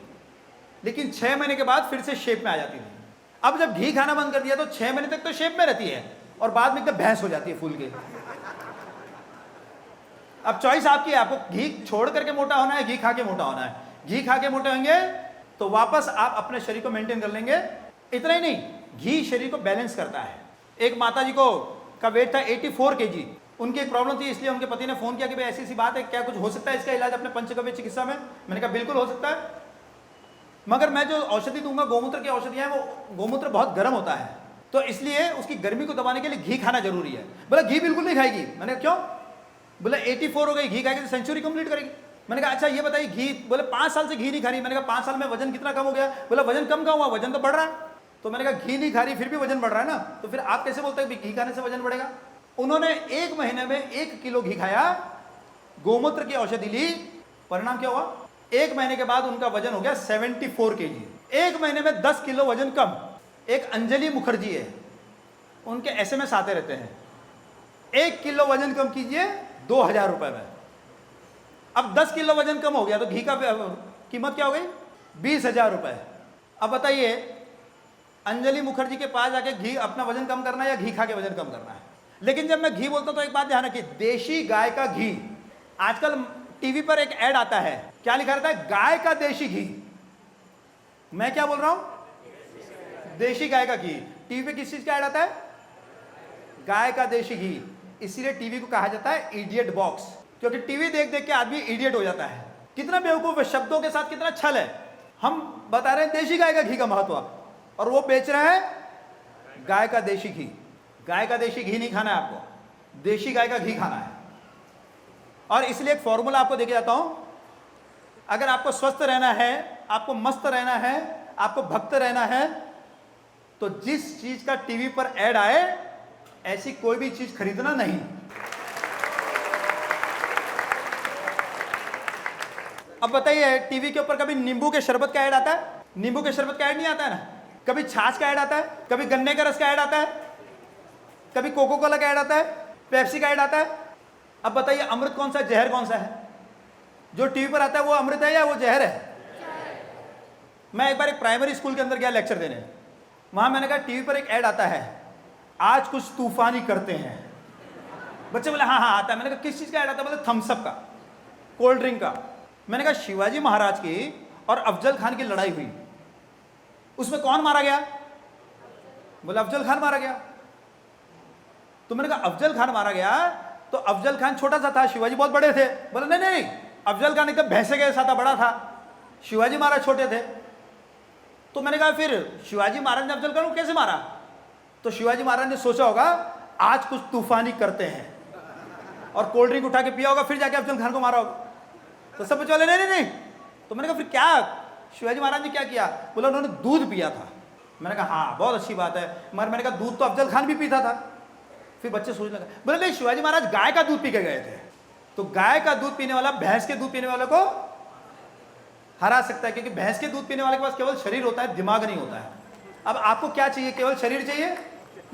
लेकिन 6 महीने के बाद फिर से शेप में आ जाती थी। अब जब घी खाना बंद कर दिया तो 6 महीने तक तो शेप में रहती है, और बाद में एकदम भैंस हो जाती है फूल के। अब चॉइस आपकी है, आपको घी छोड़ करके मोटा होना है, घी खा के मोटा होना है। घी खा के मोटे होंगे तो वापस आप अपने शरीर को मेंटेन कर लेंगे। इतना ही नहीं, घी शरीर को बैलेंस करता है। एक माता जी को का वेट था 84 kg। उनकी एक प्रॉब्लम थी, इसलिए उनके पति ने फोन किया कि भाई ऐसी बात है, क्या कुछ हो सकता है इसका इलाज अपने पंचगव्य चिकित्सा में? मैंने कहा बिल्कुल हो सकता है, मगर मैं जो औषधि दूंगा, गोमूत्र की औषधियां, वो गोमूत्र बहुत गर्म होता है, तो इसलिए उसकी गर्मी को दबाने के लिए घी खाना जरूरी है। बोला घी बिल्कुल नहीं खाएगी। मैंने कहा क्यों? बोला 84 हो गई, घी खाएगी तो सेंचुरी कंप्लीट करेगी। मैंने कहा अच्छा ये बताइए घी, बोले 5 साल से घी नहीं खा रही। मैंने कहा 5 साल में वजन कितना कम हो गया? बोला वजन कम हुआ, वजन तो बढ़ रहा है। तो मैंने कहा घी नहीं खा रही फिर भी वजन बढ़ रहा है ना, तो फिर आप कैसे बोलते हैं घी खाने से वजन बढ़ेगा? उन्होंने 1 महीने में 1 किलो घी खाया, गोमूत्र की औषधि ली, परिणाम क्या हुआ? 1 महीने के बाद उनका वजन हो गया 74 kg। 1 महीने में 10 किलो वजन कम। एक अंजलि मुखर्जी है, उनके SMS आते रहते हैं, 1 किलो वजन कम कीजिए 2000 रुपए में। अब 10 किलो वजन कम हो गया तो घी का कीमत क्या हो गई? 20,000 रुपए। अब बताइए अंजलि मुखर्जी के पास जाके घी अपना वजन कम करना है या घी खा के वजन कम करना है? लेकिन जब मैं घी बोलता हूं तो एक बात ध्यान रखिए, देशी गाय का घी। आजकल टीवी पर एक ऐड आता है, क्या लिखा रहता है? गाय का देशी घी। मैं क्या बोल रहा हूं? देशी गाय का घी। टीवी पे किस चीज का ऐड आता है? गाय का देशी घी। इसीलिए टीवी को कहा जाता है इडियट बॉक्स, क्योंकि टीवी देख देख के आदमी इडियट हो जाता है। कितना बेवकूफ है, शब्दों के साथ कितना छल है। हम बता रहे हैं देशी गाय का घी का महत्व, और वो बेच रहे हैं गाय का देशी घी। गाय का देशी घी नहीं खाना है आपको, देशी गाय का घी खाना है। और इसलिए एक फॉर्मूला आपको देके जाता हूं, अगर आपको स्वस्थ रहना है, आपको मस्त रहना है, आपको भक्त रहना है, तो जिस चीज का टीवी पर ऐड आए ऐसी कोई भी चीज खरीदना नहीं। अब बताइए टीवी के ऊपर कभी नींबू के शरबत का ऐड आता है? नींबू के शरबत का ऐड नहीं आता है ना। कभी छाछ का ऐड आता है, कभी गन्ने का रस का ऐड आता है, कभी कोको कोला का ऐड आता है, पेप्सी का ऐड आता है। अब बताइए अमृत कौन सा है, जहर कौन सा है? जो टीवी पर आता है वो अमृत है या वो जहर है? मैं एक बार एक प्राइमरी स्कूल के अंदर गया लेक्चर देने, वहां मैंने कहा टीवी पर एक ऐड आता है, आज कुछ तूफानी करते हैं। बच्चे बोले हाँ हाँ आता है। मैंने कहा किस चीज का ऐड आता है? बोले थम्स अप का, कोल्ड ड्रिंक का। मैंने कहा शिवाजी महाराज की और अफजल खान की लड़ाई हुई, उसमें कौन मारा गया? बोले अफजल खान मारा गया। तो मैंने कहा अफजल खान मारा गया तो अफजल खान छोटा सा था, शिवाजी बहुत बड़े थे। बोले नहीं नहीं, अफजल खान एकदम भैंसे के जैसा था, बड़ा था, शिवाजी महाराज छोटे थे। तो मैंने कहा फिर शिवाजी महाराज ने अफजल खान को कैसे मारा? तो शिवाजी महाराज ने सोचा होगा आज कुछ तूफानी करते हैं, और कोल्ड ड्रिंक उठा के पिया होगा, फिर जाके अफजल खान को मारा होगा। तो सब बोले नहीं नहीं नहीं। तो मैंने कहा फिर क्या शिवाजी महाराज ने क्या किया? बोला उन्होंने दूध पिया था। मैंने कहा हाँ बहुत अच्छी बात है, मगर मैंने कहा दूध तो अफजल खान भी पीता था। फिर बच्चे सोचने लगे, बोले नहीं शिवाजी महाराज गाय का दूध पी के गए थे, तो गाय का दूध पीने वाला भैंस के दूध पीने वाले को हरा सकता है, क्योंकि भैंस के दूध पीने वाले के पास केवल शरीर होता है, दिमाग नहीं होता है। अब आपको क्या चाहिए, केवल शरीर चाहिए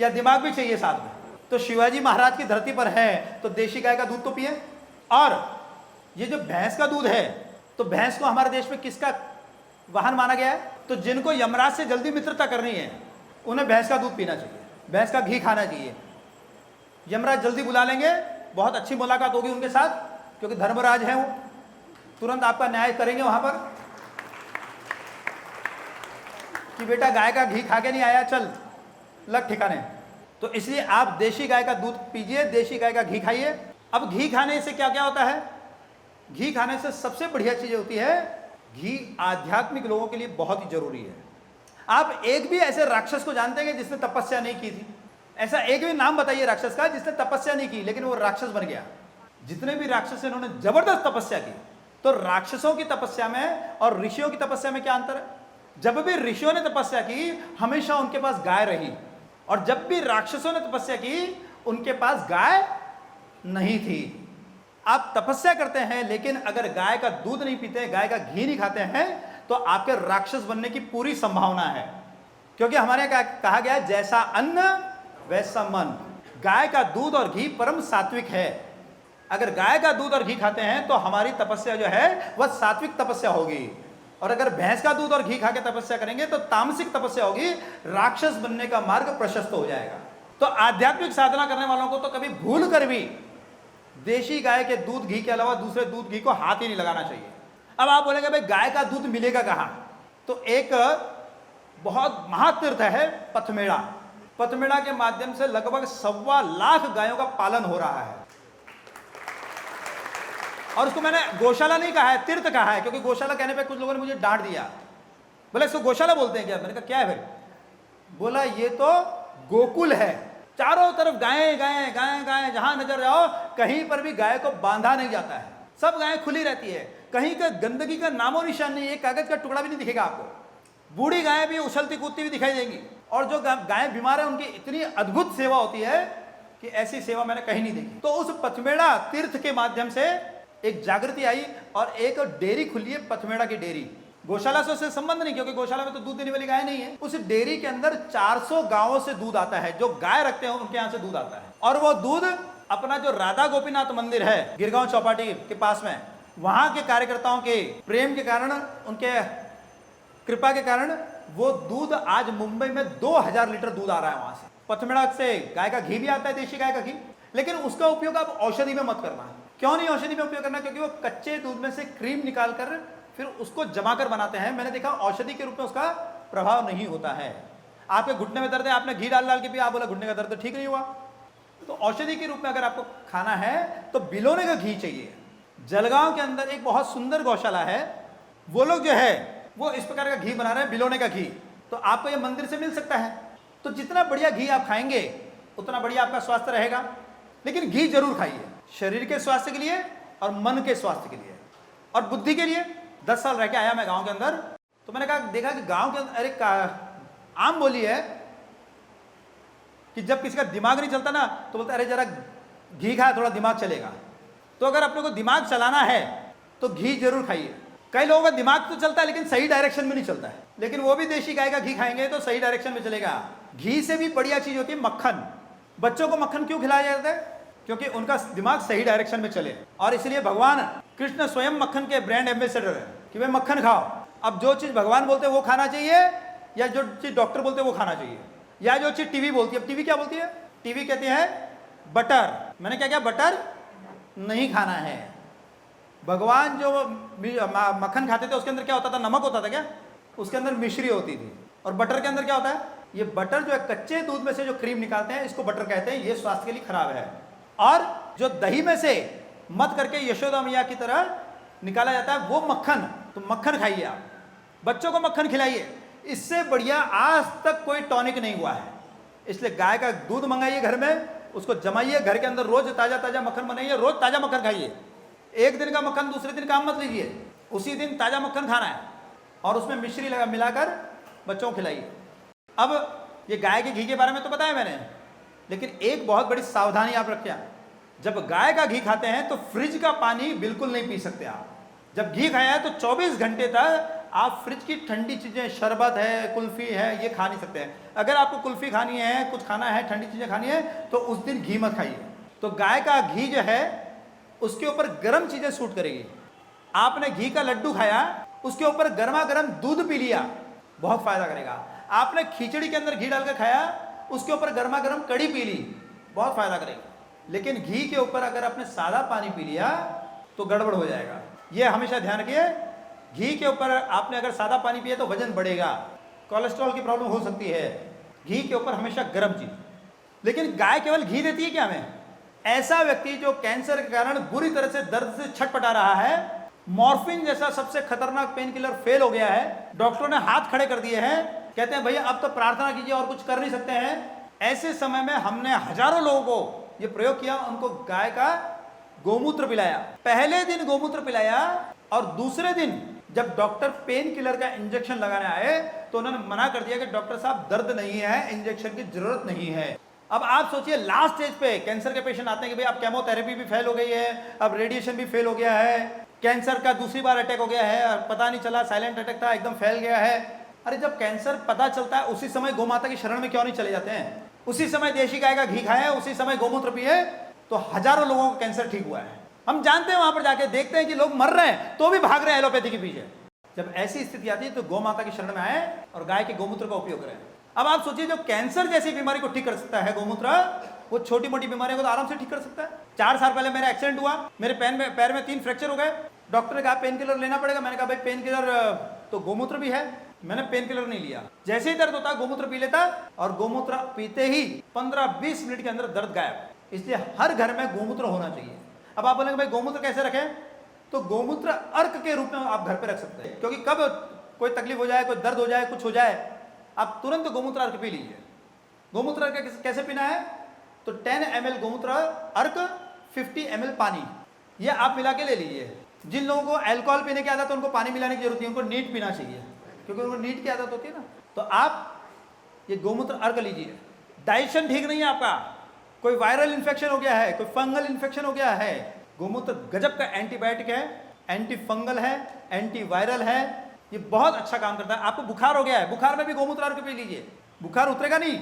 या दिमाग भी चाहिए साथ में? तो शिवाजी महाराज की धरती पर है तो देशी गाय का दूध तो पिए। और ये जो भैंस का दूध है, तो भैंस को हमारे देश में किसका वाहन माना गया है? तो जिनको यमराज से जल्दी मित्रता करनी है उन्हें भैंस का दूध पीना चाहिए, भैंस का घी खाना चाहिए। यमराज जल्दी बुला लेंगे, बहुत अच्छी मुलाकात होगी उनके साथ, क्योंकि धर्मराज है वो, तुरंत आपका न्याय करेंगे वहां पर कि बेटा गाय का घी खा के नहीं आया, चल लग ठिकाने। तो इसलिए आप देशी गाय का दूध पीजिए, देशी गाय का घी खाइए। अब घी खाने से क्या क्या होता है? घी खाने से सबसे बढ़िया चीज होती है, घी आध्यात्मिक लोगों के लिए बहुत ही जरूरी है। आप एक भी ऐसे राक्षस को जानते हैं जिसने तपस्या नहीं की थी? ऐसा एक भी नाम बताइए राक्षस का जिसने तपस्या नहीं की लेकिन वो राक्षस बन गया। जितने भी राक्षस इन्होंने जबरदस्त तपस्या की। तो राक्षसों की तपस्या में और ऋषियों की तपस्या में क्या अंतर है? जब भी ऋषियों ने तपस्या की हमेशा उनके पास गाय रही, और जब भी राक्षसों ने तपस्या की उनके पास गाय नहीं थी। आप तपस्या करते हैं लेकिन अगर गाय का दूध नहीं पीते, गाय का घी नहीं खाते हैं, तो आपके राक्षस बनने की पूरी संभावना है। क्योंकि हमारे यहाँ कहा गया है, जैसा अन्न वैसा मन। गाय का दूध और घी परम सात्विक है। अगर गाय का दूध और घी खाते हैं तो हमारी तपस्या जो है वह सात्विक तपस्या होगी, और अगर भैंस का दूध और घी खा के तपस्या करेंगे तो तामसिक तपस्या होगी, राक्षस बनने का मार्ग प्रशस्त हो जाएगा। तो आध्यात्मिक साधना करने वालों को तो कभी भूल कर भी देशी गाय के दूध घी के अलावा दूसरे दूध घी को हाथ ही नहीं लगाना चाहिए। अब आप बोलेंगे भाई गाय का दूध मिलेगा कहां? तो एक बहुत महातीर्थ है पथमेड़ा। पथमेड़ा के माध्यम से लगभग 1.25 लाख गायों का पालन हो रहा है। और उसको मैंने गौशाला नहीं कहा है, तीर्थ कहा है, क्योंकि गौशाला कहने पे कुछ लोगों ने मुझे डांट दिया, बोले इसको गौशाला बोलते हैं क्या? मैंने कहा क्या है भाई? बोला ये तो गोकुल है, चारों तरफ गायें गायें गायें गायें, जहां नजर जाओ कहीं पर भी गाय को बांधा नहीं जाता है, सब गायें खुली रहती है, कहीं का गंदगी का नामो निशान नहीं है, एक कागज का टुकड़ा भी नहीं दिखेगा आपको। बूढ़ी गायें भी उछलती कूदती हुई दिखाई देंगी, और जो गायें बीमार है उनकी इतनी अद्भुत सेवा होती है कि ऐसी सेवा मैंने कहीं नहीं देखी। तो उस पथमेड़ा तीर्थ के माध्यम से एक जागृति आई और एक डेयरी खुली है, पथमेड़ा की डेयरी। गौशाला से उससे संबंध नहीं, क्योंकि गौशाला में तो दूध देने वाली गाय नहीं है। उस डेयरी के अंदर 400 गांवों से दूध आता है, जो गाय रखते हैं उनके यहाँ से दूध आता है, और वो दूध अपना जो राधा गोपीनाथ मंदिर है गिरगांव चौपाटी के पास में, वहां के कार्यकर्ताओं के प्रेम के कारण, उनके कृपा के कारण वो दूध आज मुंबई में 2000 लीटर दूध आ रहा है वहां से। पथमेड़ा से गाय का घी भी आता है, देशी गाय का घी, लेकिन उसका उपयोग आप औषधि में मत करना। क्यों नहीं औषधि में उपयोग करना? क्योंकि वो कच्चे दूध में से क्रीम निकालकर फिर उसको जमाकर बनाते हैं। मैंने देखा औषधि के रूप में उसका प्रभाव नहीं होता है। आपके घुटने में दर्द है, आपने घी डाल डाल के पिया, आप बोला घुटने का दर्द ठीक नहीं हुआ। तो औषधि के रूप में अगर आपको खाना है तो बिलोने का घी चाहिए। जलगांव के अंदर एक बहुत सुंदर गौशाला है, वो लोग जो है वो इस प्रकार का घी बना रहे हैं, बिलोने का घी। तो आपको ये मंदिर से मिल सकता है। तो जितना बढ़िया घी आप खाएंगे उतना बढ़िया आपका स्वास्थ्य रहेगा। लेकिन घी जरूर खाइए, शरीर के स्वास्थ्य के लिए और मन के स्वास्थ्य के लिए और बुद्धि के लिए। 10 साल रह के आया मैं गांव के अंदर, तो मैंने कहा देखा कि गांव के अंदर एक आम बोली है कि जब किसी का दिमाग नहीं चलता ना तो बोलते अरे जरा घी खा, थोड़ा दिमाग चलेगा। तो अगर अपने को दिमाग चलाना है तो घी जरूर खाइए। कई लोगों का दिमाग तो चलता है लेकिन सही डायरेक्शन में नहीं चलता है, लेकिन वो भी देशी गाय का घी खाएंगे तो सही डायरेक्शन में चलेगा। घी से भी बढ़िया चीज होती है मक्खन। बच्चों को मक्खन क्यों खिलाया जाता है? क्योंकि उनका दिमाग सही डायरेक्शन में चले, और इसलिए भगवान कृष्ण स्वयं मक्खन के ब्रांड एम्बेसडर है कि भाई मक्खन खाओ। अब जो चीज भगवान बोलते हैं वो खाना चाहिए, या जो चीज डॉक्टर बोलते हैं वो खाना चाहिए, या जो चीज टीवी बोलती है। अब टीवी क्या बोलती है? टीवी कहती है बटर। मैंने क्या क्या बटर नहीं खाना है। भगवान जो मक्खन खाते थे उसके अंदर क्या होता था? नमक होता था क्या? उसके अंदर मिश्री होती थी। और बटर के अंदर क्या होता है? ये बटर जो है कच्चे दूध में से जो क्रीम निकालते हैं इसको बटर कहते हैं। ये स्वास्थ्य के लिए खराब है। और जो दही में से मत करके यशोदा मैया की तरह निकाला जाता है वो मक्खन, तो मक्खन खाइए आप, बच्चों को मक्खन खिलाइए। इससे बढ़िया आज तक कोई टॉनिक नहीं हुआ है। इसलिए गाय का दूध मंगाइए, घर में उसको जमाइए, घर के अंदर रोज ताजा ताजा मक्खन बनाइए, रोज ताजा मक्खन खाइए। एक दिन का मक्खन दूसरे दिन काम मत लीजिए, उसी दिन ताजा मक्खन खाना है और उसमें मिश्री लगा मिलाकर बच्चों को खिलाइए। अब ये गाय के घी के बारे में तो बताया मैंने, लेकिन एक बहुत बड़ी सावधानी आप रखिए। जब गाय का घी खाते हैं तो फ्रिज का पानी बिल्कुल नहीं पी सकते आप। जब घी खाया है तो 24 घंटे तक आप फ्रिज की ठंडी चीजें, शरबत है, कुल्फी है, ये खा नहीं सकते हैं। अगर आपको कुल्फी खानी है, कुछ खाना है, ठंडी चीजें खानी है तो उस दिन घी मत खाइए। तो गाय का घी जो है उसके ऊपर गर्म चीजें सूट करेगी। आपने घी का लड्डू खाया, उसके ऊपर गर्मा गर्म दूध पी लिया, बहुत फायदा करेगा। आपने खिचड़ी के अंदर घी डालकर खाया, उसके ऊपर गर्मा गर्म कड़ी पी ली, बहुत फायदा करेगी। लेकिन घी के ऊपर अगर आपने सादा पानी पी लिया तो गड़बड़ हो जाएगा। यह हमेशा ध्यान रखिए। घी के ऊपर आपने अगर सादा पानी पिया तो वजन बढ़ेगा, कोलेस्ट्रॉल की प्रॉब्लम हो सकती है। घी के ऊपर हमेशा गर्म चीज। लेकिन गाय केवल घी देती है क्या हमें? ऐसा व्यक्ति जो कैंसर के कारण बुरी तरह से दर्द से छटपटा रहा है, मॉर्फिन जैसा सबसे खतरनाक पेन किलर फेल हो गया है, डॉक्टरों ने हाथ खड़े कर दिए हैं, कहते हैं भैया अब तो प्रार्थना कीजिए और कुछ कर नहीं सकते हैं। ऐसे समय में हमने हजारों लोगों को ये प्रयोग किया, उनको गाय का गोमूत्र पिलाया, पहले दिन गोमूत्र पिलाया और दूसरे दिन जब डॉक्टर पेन किलर का इंजेक्शन लगाने आए तो उन्होंने मना कर दिया कि डॉक्टर साहब दर्द नहीं है, इंजेक्शन की जरूरत नहीं है। अब आप सोचिए लास्ट स्टेज पे कैंसर के पेशेंट आते हैं कि भाई अब केमोथेरेपी भी फेल हो गई है, अब रेडिएशन भी फेल हो गया है, कैंसर का दूसरी बार अटैक हो गया है, पता नहीं चला, साइलेंट अटैक था, एकदम फैल गया है। अरे जब कैंसर पता चलता है उसी समय गोमाता की शरण में क्यों नहीं चले जाते हैं? उसी समय देशी गाय का घी खाए, उसी समय गोमूत्र पिए, तो हजारों लोगों का कैंसर ठीक हुआ है। हम जानते हैं, वहां पर जाके देखते हैं कि लोग मर रहे हैं तो भी भाग रहे हैं एलोपैथी के पीछे। जब ऐसी स्थिति आती है तो गौ माता की शरण में आए और गाय के गोमूत्र का उपयोग करें। अब आप सोचिए जो कैंसर जैसी बीमारी को ठीक कर सकता है गोमूत्र, वो छोटी मोटी बीमारियों को तो आराम से ठीक कर सकता है। 4 साल पहले मेरा एक्सीडेंट हुआ, मेरे पैर में 3 फ्रैक्चर हो गए। डॉक्टर ने कहा पेन किलर लेना पड़ेगा। मैंने कहा भाई पेन किलर तो गोमूत्र भी है, मैंने पेन किलर नहीं लिया। जैसे ही दर्द होता गोमूत्र पी लेता और गोमूत्र पीते ही 15-20 मिनट के अंदर दर्द गायब। इसलिए हर घर में गोमूत्र होना चाहिए। अब आप बोलेंगे भाई गोमूत्र कैसे रखें, तो गोमूत्र अर्क के रूप में आप घर पे रख सकते हैं, क्योंकि कब कोई तकलीफ हो जाए, कोई दर्द हो जाए, कुछ हो जाए, आप तुरंत गोमूत्र अर्क पी लीजिए। गोमूत्र अर्क कैसे पीना है, तो 10 ml गोमूत्र अर्क 50 ml पानी, ये आप मिला के ले लीजिए। जिन लोगों को अल्कोहल पीने की आदत है उनको पानी मिलाने की जरूरत नहीं, उनको नीट पीना चाहिए, क्योंकि उनको नीट की आदत होती है ना। तो आप ये गोमूत्र अर्क लीजिए। डाइजेशन ठीक नहीं है आपका, कोई वायरल इन्फेक्शन हो गया है, कोई फंगल इन्फेक्शन हो गया है, गोमूत्र गजब का एंटीबायोटिक है, एंटी फंगल है, एंटी वायरल है, ये बहुत अच्छा काम करता है। आपको बुखार हो गया है, बुखार में भी गोमूत्र अर्क पी लीजिए। बुखार उतरेगा नहीं,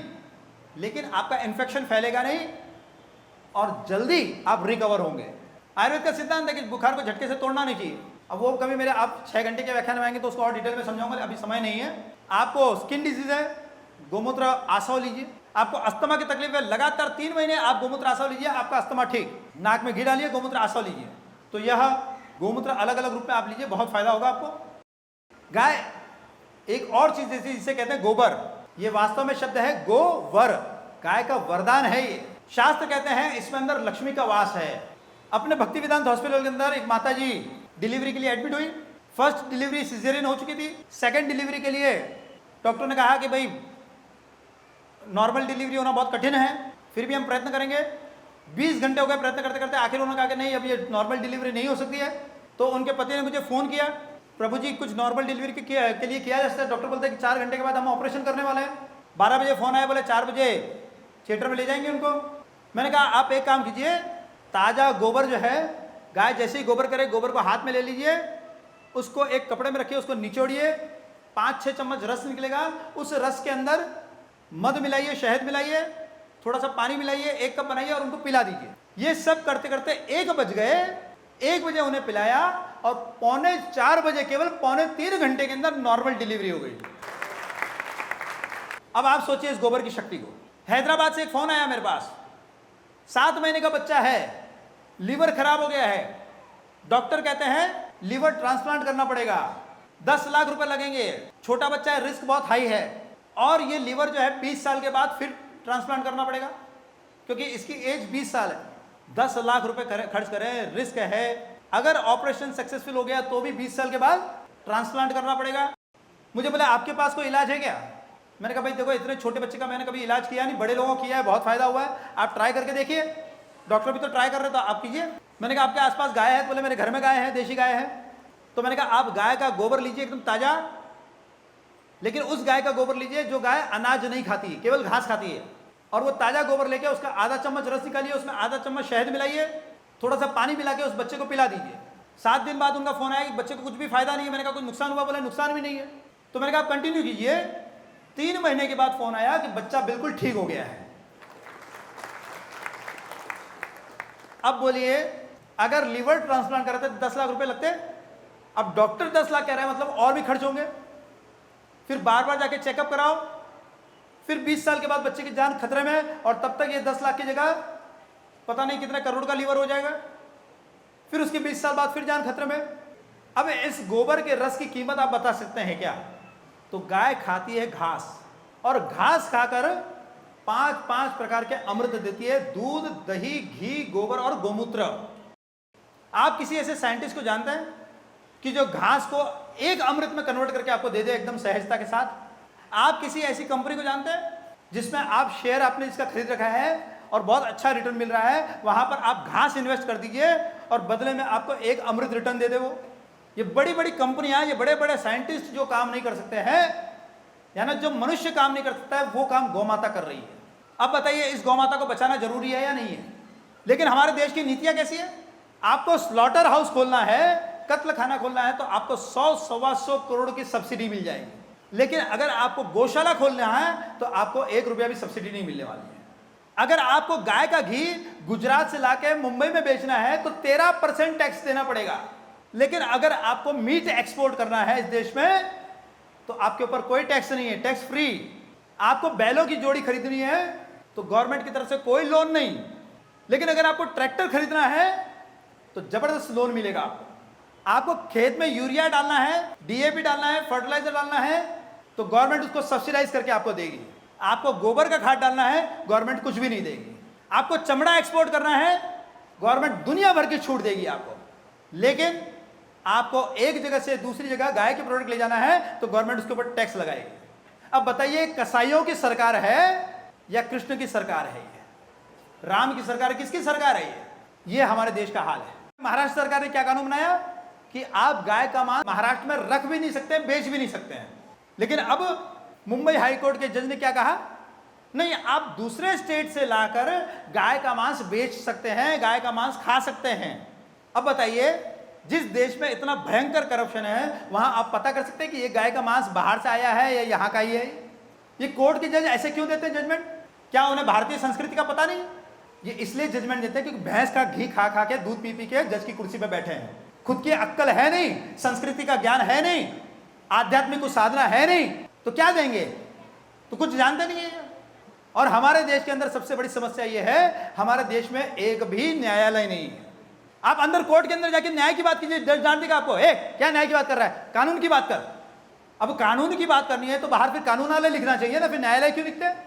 लेकिन आपका इन्फेक्शन फैलेगा नहीं और जल्दी आप रिकवर होंगे। आयुर्वेद का सिद्धांत है कि बुखार को झटके से तोड़ना नहीं चाहिए। अब वो कभी मेरे आप 6 घंटे के व्याख्यान में आएंगे तो उसको और डिटेल में समझाऊंगा, अभी समय नहीं है। आपको स्किन डिजीज है, गोमूत्र आसव लीजिए। आपको अस्थमा की तकलीफ है, लगातार 3 महीने आप गोमूत्र आसव लीजिए, आपका अस्थमा ठीक। नाक में घी डालिए, गोमूत्र आसव लीजिए। तो यह गोमूत्र अलग अलग रूप में आप लीजिए, बहुत फायदा होगा आपको। गाय एक और चीज जैसी जिसे कहते हैं गोबर, ये वास्तव में शब्द है गोवर, गाय का वरदान है ये। शास्त्र कहते हैं इसमें अंदर लक्ष्मी का वास है। अपने भक्ति वेदांत हॉस्पिटल के अंदर एक माता जी डिलीवरी के लिए एडमिट हुई। फर्स्ट डिलीवरी सिजेरियन हो चुकी थी। सेकंड डिलीवरी के लिए डॉक्टर ने कहा कि भाई नॉर्मल डिलीवरी होना बहुत कठिन है, फिर भी हम प्रयत्न करेंगे। 20 घंटे हो गए प्रयत्न करते करते, आखिर उन्होंने कहा कि नहीं अब ये नॉर्मल डिलीवरी नहीं हो सकती है। तो उनके पति ने मुझे फ़ोन किया, प्रभु जी कुछ नॉर्मल डिलीवरी के लिए किया जा सकता है। डॉक्टर बोलते हैं कि 4 घंटे के बाद हम ऑपरेशन करने वाले हैं। 12 बजे फ़ोन आया, बोले 4 बजे थिएटर में ले जाएंगे उनको। मैंने कहा आप एक काम कीजिए, ताज़ा गोबर जो है, गाय जैसे ही गोबर करे, गोबर को हाथ में ले लीजिए, उसको एक कपड़े में रखिए, उसको निचोड़िए, 5-6 चम्मच रस निकलेगा, उस रस के अंदर मध मिलाइए, शहद मिलाइए, थोड़ा सा पानी मिलाइए, 1 कप बनाइए और उनको पिला दीजिए। ये सब करते करते 1 बज गए। 1 बजे उन्हें पिलाया और 3:45 बजे, केवल 3.25 घंटे के अंदर नॉर्मल डिलीवरी हो गई। अब आप सोचिए इस गोबर की शक्ति को। हैदराबाद से एक फोन आया मेरे पास, 7 महीने का बच्चा है, लीवर खराब हो गया है, डॉक्टर कहते हैं लीवर ट्रांसप्लांट करना पड़ेगा, 10 लाख रुपए लगेंगे, छोटा बच्चा है, रिस्क बहुत हाई है, और ये लीवर जो है 20 साल के बाद फिर ट्रांसप्लांट करना पड़ेगा, क्योंकि इसकी एज 20 साल है। 10 लाख रुपए खर्च करें, रिस्क है। अगर ऑपरेशन सक्सेसफुल हो गया तो भी 20 साल के बाद ट्रांसप्लांट करना पड़ेगा। मुझे बोला आपके पास कोई इलाज है क्या? मैंने कहा भाई देखो इतने छोटे बच्चे का मैंने कभी इलाज किया नहीं, बड़े लोगों को किया है, बहुत फायदा हुआ है, आप ट्राई करके देखिए। डॉक्टर भी तो ट्राई कर रहे तो आप कीजिए। मैंने कहा आपके आसपास गाय है? तो बोले मेरे घर में गाय है, देशी गाय है। तो मैंने कहा आप गाय का गोबर लीजिए एकदम ताजा, लेकिन उस गाय का गोबर लीजिए जो गाय अनाज नहीं खाती, केवल घास खाती है, और वो ताजा गोबर लेके उसका आधा चम्मच रस निकालिए, उसमें आधा चम्मच शहद मिलाइए, थोड़ा सा पानी मिला के उस बच्चे को पिला दीजिए। 7 दिन बाद उनका फोन आया कि बच्चे को कुछ भी फायदा नहीं है। मैंने कहा कुछ नुकसान हुआ? बोले नुकसान भी नहीं है। तो मैंने कहा आप कंटिन्यू कीजिए। 3 महीने के बाद फोन आया कि बच्चा बिल्कुल ठीक हो गया है। अब बोलिए अगर लीवर ट्रांसप्लांट कराते 10 लाख रुपए लगते, अब डॉक्टर 10 लाख कह रहा है, मतलब और भी खर्च होंगे, फिर बार बार जाके चेकअप कराओ, फिर 20 साल के बाद बच्चे की जान खतरे में, और तब तक ये 10 लाख की जगह पता नहीं कितने करोड़ का लीवर हो जाएगा, फिर उसके 20 साल बाद फिर जान खतरे में। अब इस गोबर के रस की कीमत आप बता सकते हैं क्या? तो गाय खाती है घास, और घास खाकर 5 प्रकार के अमृत देती है, दूध, दही, घी, गोबर और गोमूत्र। आप किसी ऐसे साइंटिस्ट को जानते हैं कि जो घास को एक अमृत में कन्वर्ट करके आपको दे दे एकदम सहजता के साथ? आप किसी ऐसी कंपनी को जानते हैं जिसमें आप शेयर आपने इसका खरीद रखा है और बहुत अच्छा रिटर्न मिल रहा है, वहां पर आप घास इन्वेस्ट कर दीजिए और बदले में आपको एक अमृत रिटर्न दे दे वो। ये बड़ी बड़ी कंपनियां, ये बड़े बड़े साइंटिस्ट जो काम नहीं कर सकते हैं, या ना जो मनुष्य काम नहीं कर सकता है, वो काम गौमाता कर रही है। अब बताइए इस गौमाता को बचाना जरूरी है या नहीं है? लेकिन हमारे देश की नीतियां कैसी है? आपको स्लॉटर हाउस खोलना है, कत्ल खाना खोलना है, तो आपको 100-125 करोड़ की सब्सिडी मिल जाएगी। लेकिन अगर आपको गौशाला खोलना है तो आपको 1 रुपया भी सब्सिडी नहीं मिलने वाली है। अगर आपको गाय का घी गुजरात से लाके मुंबई में बेचना है तो 13% टैक्स देना पड़ेगा। लेकिन अगर आपको मीट एक्सपोर्ट करना है इस देश में तो आपके ऊपर कोई टैक्स नहीं है, टैक्स फ्री। आपको बैलों की जोड़ी खरीदनी है तो गवर्नमेंट की तरफ से कोई लोन नहीं। लेकिन अगर आपको ट्रैक्टर खरीदना है तो जबरदस्त लोन मिलेगा आपको। आपको खेत में यूरिया डालना है, डीएपी डालना है, फर्टिलाइजर डालना है तो गवर्नमेंट उसको सब्सिडाइज करके आपको देगी। आपको गोबर का खाद डालना है, गवर्नमेंट कुछ भी नहीं देगी। आपको चमड़ा एक्सपोर्ट करना है, गवर्नमेंट दुनिया भर की छूट देगी आपको। लेकिन आपको एक जगह से दूसरी जगह गाय के प्रोडक्ट ले जाना है तो गवर्नमेंट उसके ऊपर टैक्स लगाएगी। अब बताइए कसाईयों की सरकार है या कृष्ण की सरकार है? ये राम की सरकार, किसकी सरकार है? ये हमारे देश का हाल है। महाराष्ट्र सरकार ने क्या कानून बनाया कि आप गाय का मांस महाराष्ट्र में रख भी नहीं सकते, बेच भी नहीं सकते हैं। लेकिन अब मुंबई हाईकोर्ट के जज ने क्या कहा? नहीं, आप दूसरे स्टेट से लाकर गाय का मांस बेच सकते हैं, गाय का मांस खा सकते हैं। अब बताइए जिस देश में इतना भयंकर करप्शन है वहां आप पता कर सकते हैं कि ये गाय का मांस बाहर से आया है या यहाँ का ही है? ये कोर्ट के जज ऐसे क्यों देते हैं जजमेंट? क्या उन्हें भारतीय संस्कृति का पता नहीं? ये इसलिए जजमेंट देते हैं क्योंकि भैंस का घी खा खा के, दूध पी पी के जज की कुर्सी पे बैठे हैं। खुद की अक्ल है नहीं, संस्कृति का ज्ञान है नहीं, आध्यात्मिक कुछ साधना है नहीं, तो क्या देंगे? तो कुछ जानते नहीं है। और हमारे देश के अंदर सबसे बड़ी समस्या यह है, हमारे देश में एक भी न्यायालय नहीं है। आप अंदर कोर्ट के अंदर जाके न्याय की बात कीजिए, जज डांट देगा आपको, क्या न्याय की बात कर रहा है? कानून की बात कर। अब कानून की बात करनी है तो बाहर फिर कानूनालय लिखना चाहिए ना, फिर न्यायालय क्यों लिखते हैं?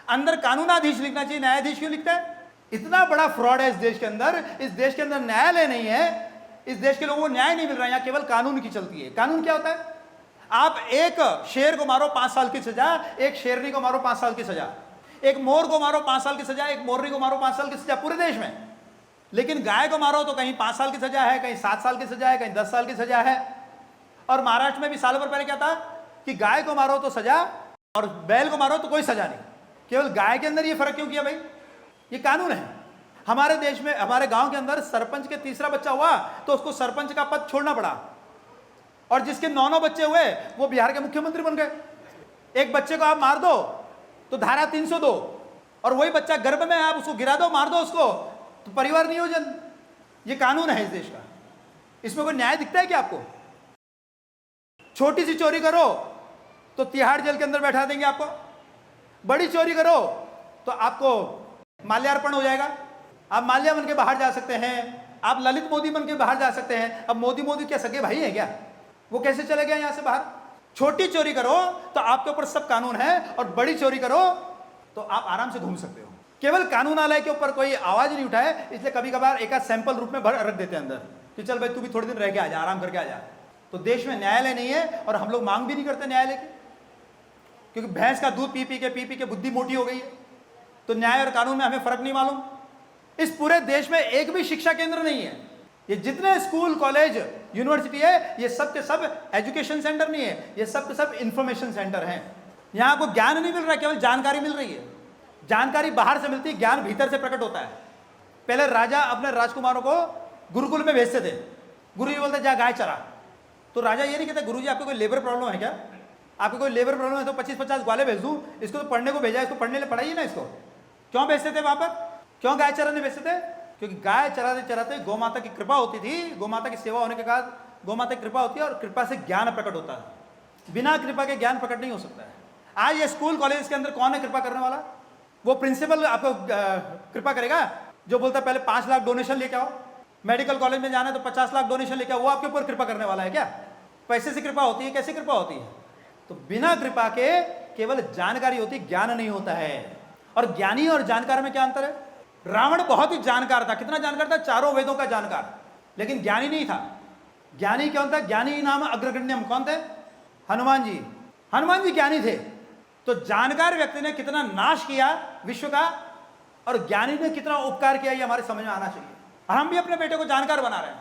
अंदर कानूनाधीश लिखना चाहिए, न्यायाधीश क्यों लिखता है? इतना बड़ा फ्रॉड है इस देश के अंदर। इस देश के अंदर न्यायालय नहीं है, इस देश के लोगों को न्याय नहीं मिल रहा है, यहाँ केवल कानून की चलती है। कानून क्या होता है? आप एक शेर को मारो 5 साल की सजा, एक शेरनी को मारो 5 साल की सजा, एक मोर को मारो 5 साल की सजा, एक मोरनी को मारो 5 साल की सजा, पूरे देश में। लेकिन गाय को मारो तो कहीं 5 साल की सजा है, कहीं 7 साल की सजा है, कहीं 10 साल की सजा है। और महाराष्ट्र में भी सालों भर पहले क्या था कि गाय को मारो तो सजा और बैल को मारो तो कोई सजा नहीं। केवल गाय के अंदर ये फर्क क्यों किया भाई? ये कानून है। हमारे देश में, हमारे गांव के अंदर सरपंच के तीसरा बच्चा हुआ तो उसको सरपंच का पद छोड़ना पड़ा, और जिसके 9 बच्चे हुए वो बिहार के मुख्यमंत्री बन गए। एक बच्चे को आप मार दो तो धारा 302, और वही बच्चा गर्भ में आप उसको गिरा दो, मार दो उसको, तो परिवार नियोजन। ये कानून है इस देश का। इसमें कोई न्याय दिखता है क्या आपको? छोटी सी चोरी करो तो तिहाड़ जेल के अंदर बैठा देंगे आपको, बड़ी चोरी करो तो आपको माल्यार्पण हो जाएगा, आप माल्या बन के बाहर जा सकते हैं, आप ललित मोदी बन के बाहर जा सकते हैं। अब मोदी क्या सगे भाई है क्या? वो कैसे चले गया यहां से बाहर? छोटी चोरी करो तो आपके ऊपर सब कानून है, और बड़ी चोरी करो तो आप आराम से घूम सकते हो। केवल कानूनालय के ऊपर कोई आवाज नहीं उठाए, इसलिए कभी कभार एक सैंपल रूप में भर रख देते हैं अंदर कि चल भाई तू भी थोड़े दिन रह के आ जा, आराम करके आ जा। तो देश में न्यायालय नहीं है और हम लोग मांग भी नहीं करते न्यायालय की, क्योंकि भैंस का दूध पी पी के बुद्धि मोटी हो गई है। तो न्याय और कानून में हमें फर्क नहीं मालूम। इस पूरे देश में एक भी शिक्षा केंद्र नहीं है। ये जितने स्कूल, कॉलेज, यूनिवर्सिटी है, ये सब के सब एजुकेशन सेंटर नहीं है, ये सब के सब इंफॉर्मेशन सेंटर हैं। यहाँ आपको ज्ञान नहीं मिल रहा, केवल जानकारी मिल रही है। जानकारी बाहर से मिलती है, ज्ञान भीतर से प्रकट होता है। पहले राजा अपने राजकुमारों को गुरुकुल में भेजते थे। गुरु जी बोलते जा गाय चरा, तो राजा ये नहीं कहता गुरु जी आपको कोई लेबर प्रॉब्लम है क्या? आपको कोई लेबर प्रॉब्लम है तो 25-50 ग्वाले भेज दूँ, इसको तो पढ़ने को भेजा, इसको पढ़ने लिए पढ़ाइए ना इसको। क्यों भेजते थे वहाँ पर? क्यों गाय चराने भेजते थे? क्योंकि गाय चराते चराते गौ माता की कृपा होती थी। गौ माता की सेवा होने के बाद गौ माता की कृपा होती है, और कृपा से ज्ञान प्रकट होता है। बिना कृपा के ज्ञान प्रकट नहीं हो सकता है। आज ये स्कूल कॉलेज के अंदर कौन है कृपा करने वाला? वो प्रिंसिपल आपको कृपा करेगा जो बोलता है पहले 5 लाख डोनेशन लेके आओ, मेडिकल कॉलेज में जाना है तो 50 लाख डोनेशन लेके आओ, वो आपके ऊपर कृपा करने वाला है क्या? पैसे से कृपा होती है? कैसे कृपा होती है? तो बिना कृपा के केवल जानकारी होती, ज्ञान नहीं होता है। और ज्ञानी और जानकार में क्या अंतर है? रावण बहुत ही जानकार था। कितना जानकार था? 4 वेदों का जानकार, लेकिन ज्ञानी नहीं था। ज्ञानी कौन था? ज्ञानी नाम अग्रगण्यम कौन थे? हनुमान जी। हनुमान जी ज्ञानी थे। तो जानकार व्यक्ति ने कितना नाश किया विश्व का, और ज्ञानी ने कितना उपकार किया ये हमारे समझ में आना चाहिए। और हम भी अपने बेटे को जानकार बना रहे हैं।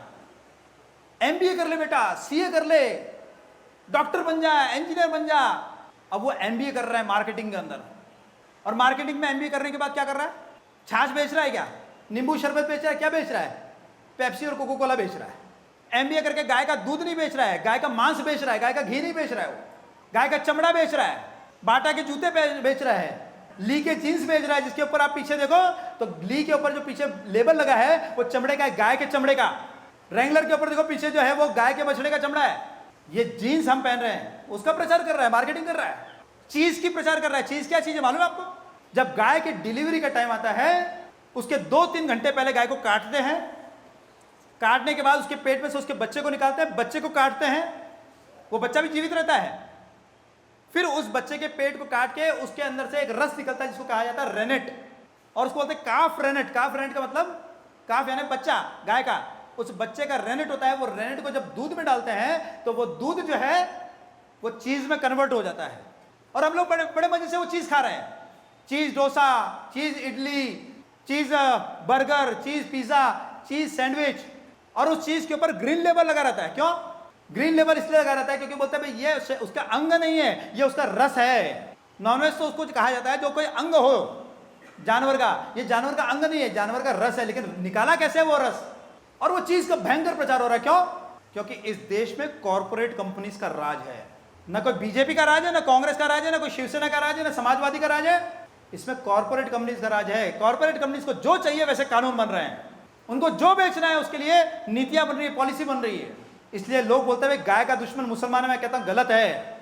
एमबीए कर ले बेटा, सीए कर ले, डॉक्टर बन जा, इंजीनियर बन जा। अब वो एमबीए कर रहा है मार्केटिंग के अंदर, और मार्केटिंग में एमबीए करने के बाद क्या कर रहा है? छाछ बेच रहा है क्या? नींबू शरबत बेच रहा है? क्या बेच रहा है? पेप्सी और कोको कोला बेच रहा है। एमबीए करके गाय का दूध नहीं बेच रहा है, गाय का मांस बेच रहा है, गाय का घी नहीं बेच रहा है, वो गाय का चमड़ा बेच रहा है, बाटा के जूते बेच रहा है, ली के जींस बेच रहा है, जिसके ऊपर आप पीछे देखो तो ली के ऊपर जो पीछे लेबल लगा है वो चमड़े का है, गाय के चमड़े का। रेंगलर के ऊपर देखो पीछे जो है वो गाय के बछड़े का चमड़ा है। ये जीन्स हम पहन रहे हैं, उसका प्रचार कर रहा है, मार्केटिंग कर रहा है, चीज की प्रचार कर रहा है। चीज क्या चीज है मालूम है आपको? जब गाय की डिलीवरी का टाइम आता है उसके 2-3 घंटे पहले गाय को काटते हैं, काटने के बाद उसके पेट में से उसके बच्चे को निकालते हैं, बच्चे को काटते हैं, वो बच्चा भी जीवित रहता है। फिर उस बच्चे के पेट को काट के उसके अंदर से एक रस निकलता है जिसको कहा जाता है रेनेट, और उसको बोलते हैं काफ रेनेट। काफ रेनेट का मतलब, काफ यानी बच्चा गाय का, उस बच्चे का रेनेट होता है। वो रेनेट को जब दूध में डालते हैं तो वो दूध जो है वो चीज में कन्वर्ट हो जाता है, और हम लोग बड़े बड़े मजे से वो चीज खा रहे हैं। चीज डोसा, चीज इडली, चीज बर्गर, चीज पिज्जा, चीज सैंडविच, और उस चीज के ऊपर ग्रीन लेबल लगा रहता है। क्यों ग्रीन लेबल इसलिए लगा रहता है? क्योंकि बोलते हैं भाई ये उसका अंग नहीं है, ये उसका रस है। नॉनवेज तो उसको कहा जाता है जो कोई अंग हो जानवर का, ये जानवर का अंग नहीं है, जानवर का रस है। लेकिन निकाला कैसे वो रस? और वो चीज का भयंकर प्रचार हो रहा है। क्यों? क्योंकि इस देश में कॉर्पोरेट कंपनीज का राज है। ना कोई बीजेपी का राज है, ना कांग्रेस का राज है, ना कोई शिवसेना का राज है, ना समाजवादी का राज है। इसमें कॉर्पोरेट कंपनीज का राज है। कॉर्पोरेट कंपनीज को जो चाहिए वैसे कानून बन रहे हैं, उनको जो बेचना है उसके लिए नीतियां बन रही है, पॉलिसी बन रही है। इसलिए लोग बोलते हैं गाय का दुश्मन मुसलमान है। मैं कहता हूं गलत है।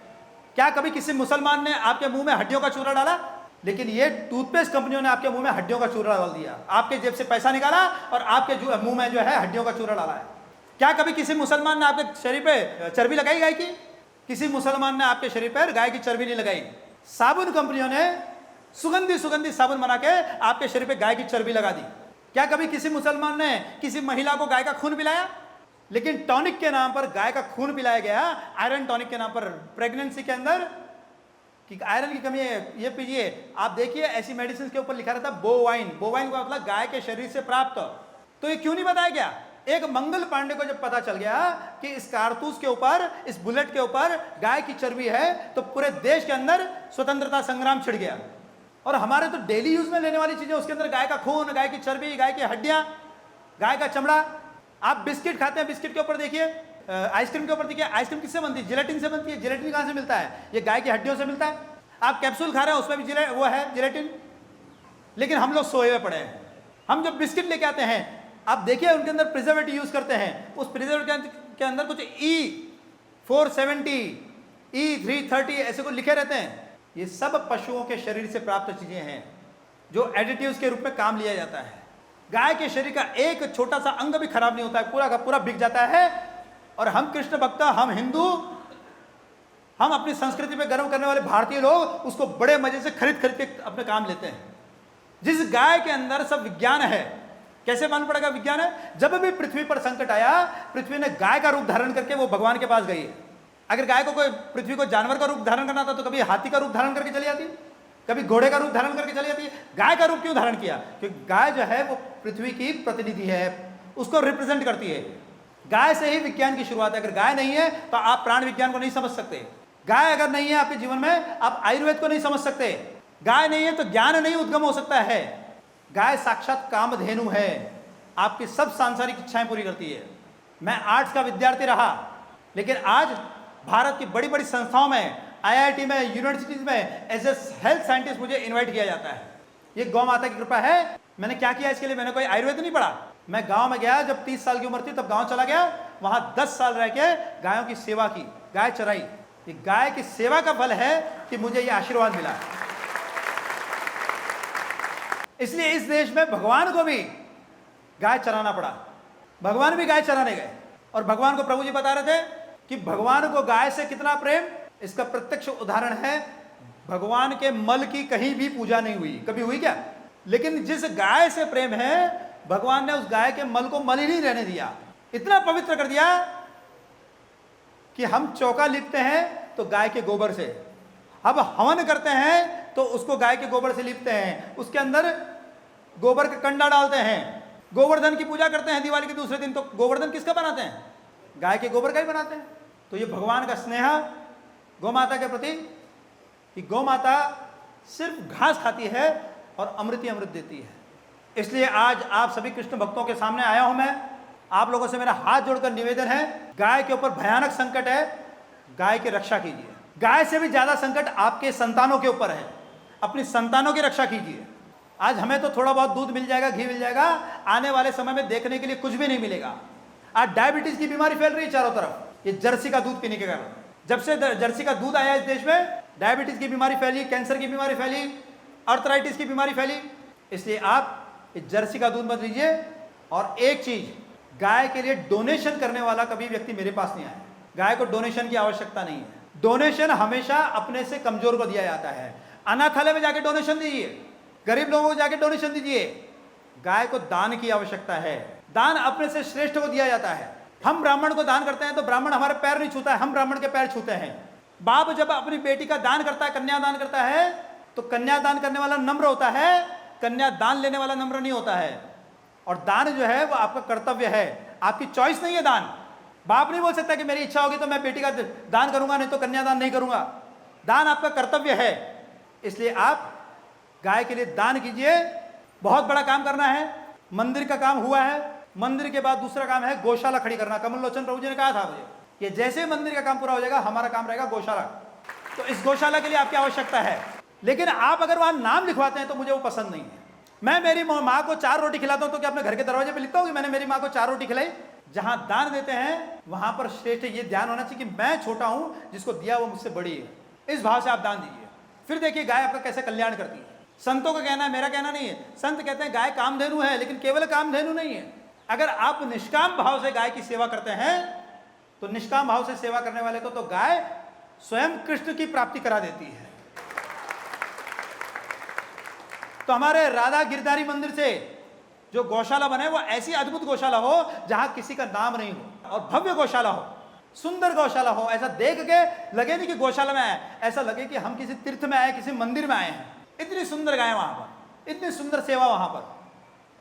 क्या कभी किसी मुसलमान ने आपके मुंह में हड्डियों का चूरा डाला? लेकिन ये टूथपेस्ट कंपनियों ने आपके मुंह में हड्डियों का चूरा डाल दिया, आपके जेब से पैसा निकाला और आपके मुंह में जो है हड्डियों का चूरा डाला है। क्या कभी किसी मुसलमान ने आपके शरीर पे चर्बी लगाई गाय की? किसी मुसलमान ने आपके शरीर पर गाय की चर्बी नहीं लगाई। साबुन कंपनियों ने सुगंधी सुगंधी साबुन बना के आपके शरीर पे गाय की चर्बी लगा दी। क्या कभी किसी मुसलमान ने किसी महिला को गाय का खून पिलाया? लेकिन टॉनिक के नाम पर गाय का खून पिलाया गया, आयरन टॉनिक के नाम पर, प्रेगनेंसी के अंदर कि आयरन की कमी है, ये पीजिए। आप देखिए ऐसी मेडिसिन के ऊपर लिखा रहता है बोवाइन। बोवाइन का मतलब गाय के शरीर से प्राप्त। तो ये क्यों नहीं बताया गया? एक मंगल पांडे को जब पता चल गया कि इस कारतूस के ऊपर, इस बुलेट के ऊपर गाय की चर्बी है, तो पूरे देश के अंदर स्वतंत्रता संग्राम छिड़ गया। और हमारे तो डेली यूज में लेने वाली चीजें, उसके अंदर गाय का खून, गाय की चर्बी, गाय की हड्डियां, गाय का चमड़ा। आप बिस्किट खाते हैं, बिस्किट के ऊपर देखिए, आइसक्रीम के ऊपर देखिए, आइसक्रीम किससे बनती है? जिलेटिन से बनती है। जिलेटिन कहां से मिलता है? ये गाय की हड्डियों से मिलता है। आप कैप्सूल खा रहे हैं उसमें भी वो है जिलेटिन। लेकिन हम लोग सोए हुए पड़े हैं। हम जब बिस्किट लेके आते हैं, आप देखिए उनके अंदर प्रिजर्वेटिव यूज करते हैं। उस प्रिजर्वेटिव के अंदर कुछ E470, E330 ऐसे को लिखे रहते हैं। ये सब पशुओं के शरीर से प्राप्त चीजें हैं जो एडिटिव्स के रूप में काम लिया जाता है। गाय के शरीर का एक छोटा सा अंग भी खराब नहीं होता है, पूरा का पूरा बिक जाता है। और हम कृष्ण भक्त, हम हिंदू, हम अपनी संस्कृति पे गर्व करने वाले भारतीय लोग उसको बड़े मजे से खरीद खरीद के अपने काम लेते हैं। जिस गाय के अंदर सब विज्ञान है, कैसे मालूम पड़ेगा विज्ञान है? जब भी पृथ्वी पर संकट आया, पृथ्वी ने गाय का रूप धारण करके वो भगवान के पास गई है। अगर गाय को कोई पृथ्वी को जानवर का रूप धारण करना था तो कभी हाथी का रूप धारण करके चली जाती, कभी घोड़े का रूप धारण करके चली जाती है। गाय का रूप क्यों धारण किया? क्योंकि गाय जो है वो पृथ्वी की प्रतिनिधि है, उसको रिप्रेजेंट करती है। गाय से ही विज्ञान की शुरुआत है। अगर गाय नहीं है तो आप प्राण विज्ञान को नहीं समझ सकते। गाय अगर नहीं है आपके जीवन में, आप आयुर्वेद को नहीं समझ सकते। गाय नहीं है तो ज्ञान नहीं उद्गम हो सकता है। गाय साक्षात कामधेनु है, आपकी सब सांसारिक इच्छाएं पूरी करती है। मैं आर्ट्स का विद्यार्थी रहा, लेकिन आज भारत की बड़ी बड़ी संस्थाओं में, आईआईटी में, यूनिवर्सिटीज में एज ए हेल्थ साइंटिस्ट मुझे इनवाइट किया जाता है। ये गौ माता की कृपा है। मैंने क्या किया इसके लिए? मैंने कोई आयुर्वेद नहीं पढ़ा। मैं गांव में गया, जब 30 साल की उम्र थी तब गांव चला गया, वहां 10 साल रह के गायों की सेवा की, गाय चराई। ये गाय की सेवा का फल है कि मुझे ये आशीर्वाद मिला। इसलिए इस देश में भगवान को भी गाय चराना पड़ा। भगवान भी गाय चराने गए और भगवान को प्रभु जी बता रहे थे कि भगवान को गाय से कितना प्रेम। इसका प्रत्यक्ष उदाहरण है, भगवान के मल की कहीं भी पूजा नहीं हुई। कभी हुई क्या? लेकिन जिस गाय से प्रेम है, भगवान ने उस गाय के मल को मल ही नहीं रहने दिया, इतना पवित्र कर दिया कि हम चौका लिपते हैं तो गाय के गोबर से, अब हवन करते हैं तो उसको गाय के गोबर से लिपते हैं। उसके अंदर गोबर का कंडा डालते हैं, गोवर्धन की पूजा करते हैं दिवाली के दूसरे दिन। तो गोवर्धन किसका बनाते हैं? गाय के गोबर का ही बनाते हैं। तो ये भगवान का स्नेह गौ माता के प्रति, कि गौ माता सिर्फ घास खाती है और अमृत ही अमृत देती है। इसलिए आज आप सभी कृष्ण भक्तों के सामने आया हूं मैं। आप लोगों से मेरा हाथ जोड़कर निवेदन है, गाय के ऊपर भयानक संकट है, गाय की रक्षा कीजिए। गाय से भी ज्यादा संकट आपके संतानों के ऊपर है, अपनी संतानों की रक्षा कीजिए। आज हमें तो थोड़ा बहुत दूध मिल जाएगा, घी मिल जाएगा, आने वाले समय में देखने के लिए कुछ भी नहीं मिलेगा। आज डायबिटीज की बीमारी फैल रही है चारों तरफ, ये जर्सी का दूध पीने के कारण। जब से जर्सी का दूध आया इस देश में, डायबिटीज की बीमारी फैली, कैंसर की बीमारी फैली, अर्थराइटिस की बीमारी फैली। इसलिए आप इस जर्सी का दूध मत लीजिए। और एक चीज, गाय के लिए डोनेशन करने वाला कभी व्यक्ति मेरे पास नहीं आया। गाय को डोनेशन की आवश्यकता नहीं है। डोनेशन हमेशा अपने से कमजोर को दिया जाता है। अनाथालय में जाके डोनेशन दीजिए, गरीब लोगों को जाके डोनेशन दीजिए। गाय को दान की आवश्यकता है। दान अपने से श्रेष्ठ को दिया जाता है। हम ब्राह्मण को दान करते हैं तो ब्राह्मण हमारे पैर नहीं छूता है, हम ब्राह्मण के पैर छूते हैं। बाप जब अपनी बेटी का दान करता है, कन्यादान करता है, तो कन्यादान करने वाला नम्र होता है, कन्यादान लेने वाला नम्र नहीं होता है। और दान जो है वो आपका कर्तव्य है, आपकी चॉइस नहीं है दान। बाप नहीं बोल सकता कि मेरी इच्छा होगी तो मैं बेटी का दान करूंगा, नहीं तो कन्यादान नहीं करूंगा। दान आपका कर्तव्य है। इसलिए आप गाय के लिए दान कीजिए। बहुत बड़ा काम करना है। मंदिर का काम हुआ है, मंदिर के बाद दूसरा काम है गौशाला खड़ी करना। कमल लोचन प्रभु जी ने कहा था मुझे कि जैसे मंदिर का काम पूरा हो जाएगा, हमारा काम रहेगा गौशाला। तो इस गौशाला के लिए आपकी आवश्यकता है। लेकिन आप अगर वहां नाम लिखवाते हैं तो मुझे वो पसंद नहीं है। मैं मेरी माँ को 4 रोटी खिलाता हूं तो क्या अपने घर के दरवाजे पे लिखता हूं कि मैंने मेरी माँ को 4 रोटी खिलाई? जहां दान देते हैं वहां पर श्रेष्ठ ये ध्यान होना चाहिए कि मैं छोटा हूं, जिसको दिया वो मुझसे बड़ी है। इस भाव से आप दान दीजिए। फिर देखिए गाय आपका कैसे कल्याण करती है। संतों का कहना है, मेरा कहना नहीं है। संत कहते हैं गाय कामधेनु है, लेकिन केवल कामधेनु नहीं है। अगर आप निष्काम भाव से गाय की सेवा करते हैं तो निष्काम भाव से सेवा करने वाले को तो गाय स्वयं कृष्ण की प्राप्ति करा देती है। तो हमारे राधा गिरधारी मंदिर से जो गौशाला बने वो ऐसी अद्भुत गौशाला हो जहां किसी का नाम नहीं हो, और भव्य गौशाला हो, सुंदर गौशाला हो। ऐसा देख के लगे नहीं कि गौशाला में आए, ऐसा लगे कि हम किसी तीर्थ में आए, किसी मंदिर में आए हैं। इतनी सुंदर गाय वहां पर, इतनी सुंदर सेवा वहां पर।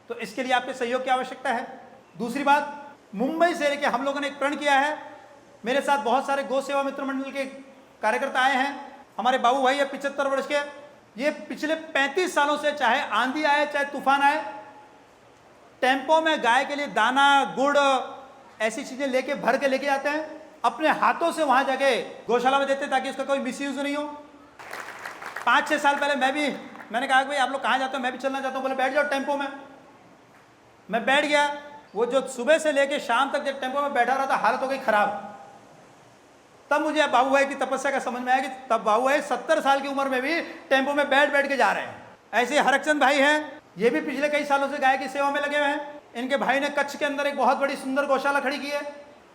तो इसके लिए आपके सहयोग की आवश्यकता है। दूसरी बात, मुंबई से लेकर हम लोगों ने एक प्रण किया है। मेरे साथ बहुत सारे गौ सेवा मित्र मंडल के कार्यकर्ता आए हैं। हमारे बाबू भाई है 75 वर्ष के। ये पिछले 35 सालों से चाहे आंधी आए चाहे तूफान आए, टेम्पो में गाय के लिए दाना, गुड़, ऐसी चीजें लेके भर के लेके जाते हैं। अपने हाथों से वहां जाके गौशाला में देते हैं ताकि उसका कोई मिसयूज नहीं हो। 5-6 साल पहले मैंने कहा कि भाई आप लोग कहाँ जाते हो, मैं भी चलना चाहता हूँ। बोले बैठ जाओ टेम्पो में। मैं बैठ गया। वो जो सुबह से लेके शाम तक जब टेम्पो में बैठा रहा था, हालत हो गई खराब। तब मुझे बाबू भाई की तपस्या का समझ में आया कि तब बाबू भाई 70 साल की उम्र में भी टेम्पो में बैठ बैठ के जा रहे हैं। ऐसे हरकचंद भाई हैं, ये भी पिछले कई सालों से गाय की सेवा में लगे हुए हैं। इनके भाई ने कच्छ के अंदर एक बहुत बड़ी सुंदर गौशाला खड़ी की है।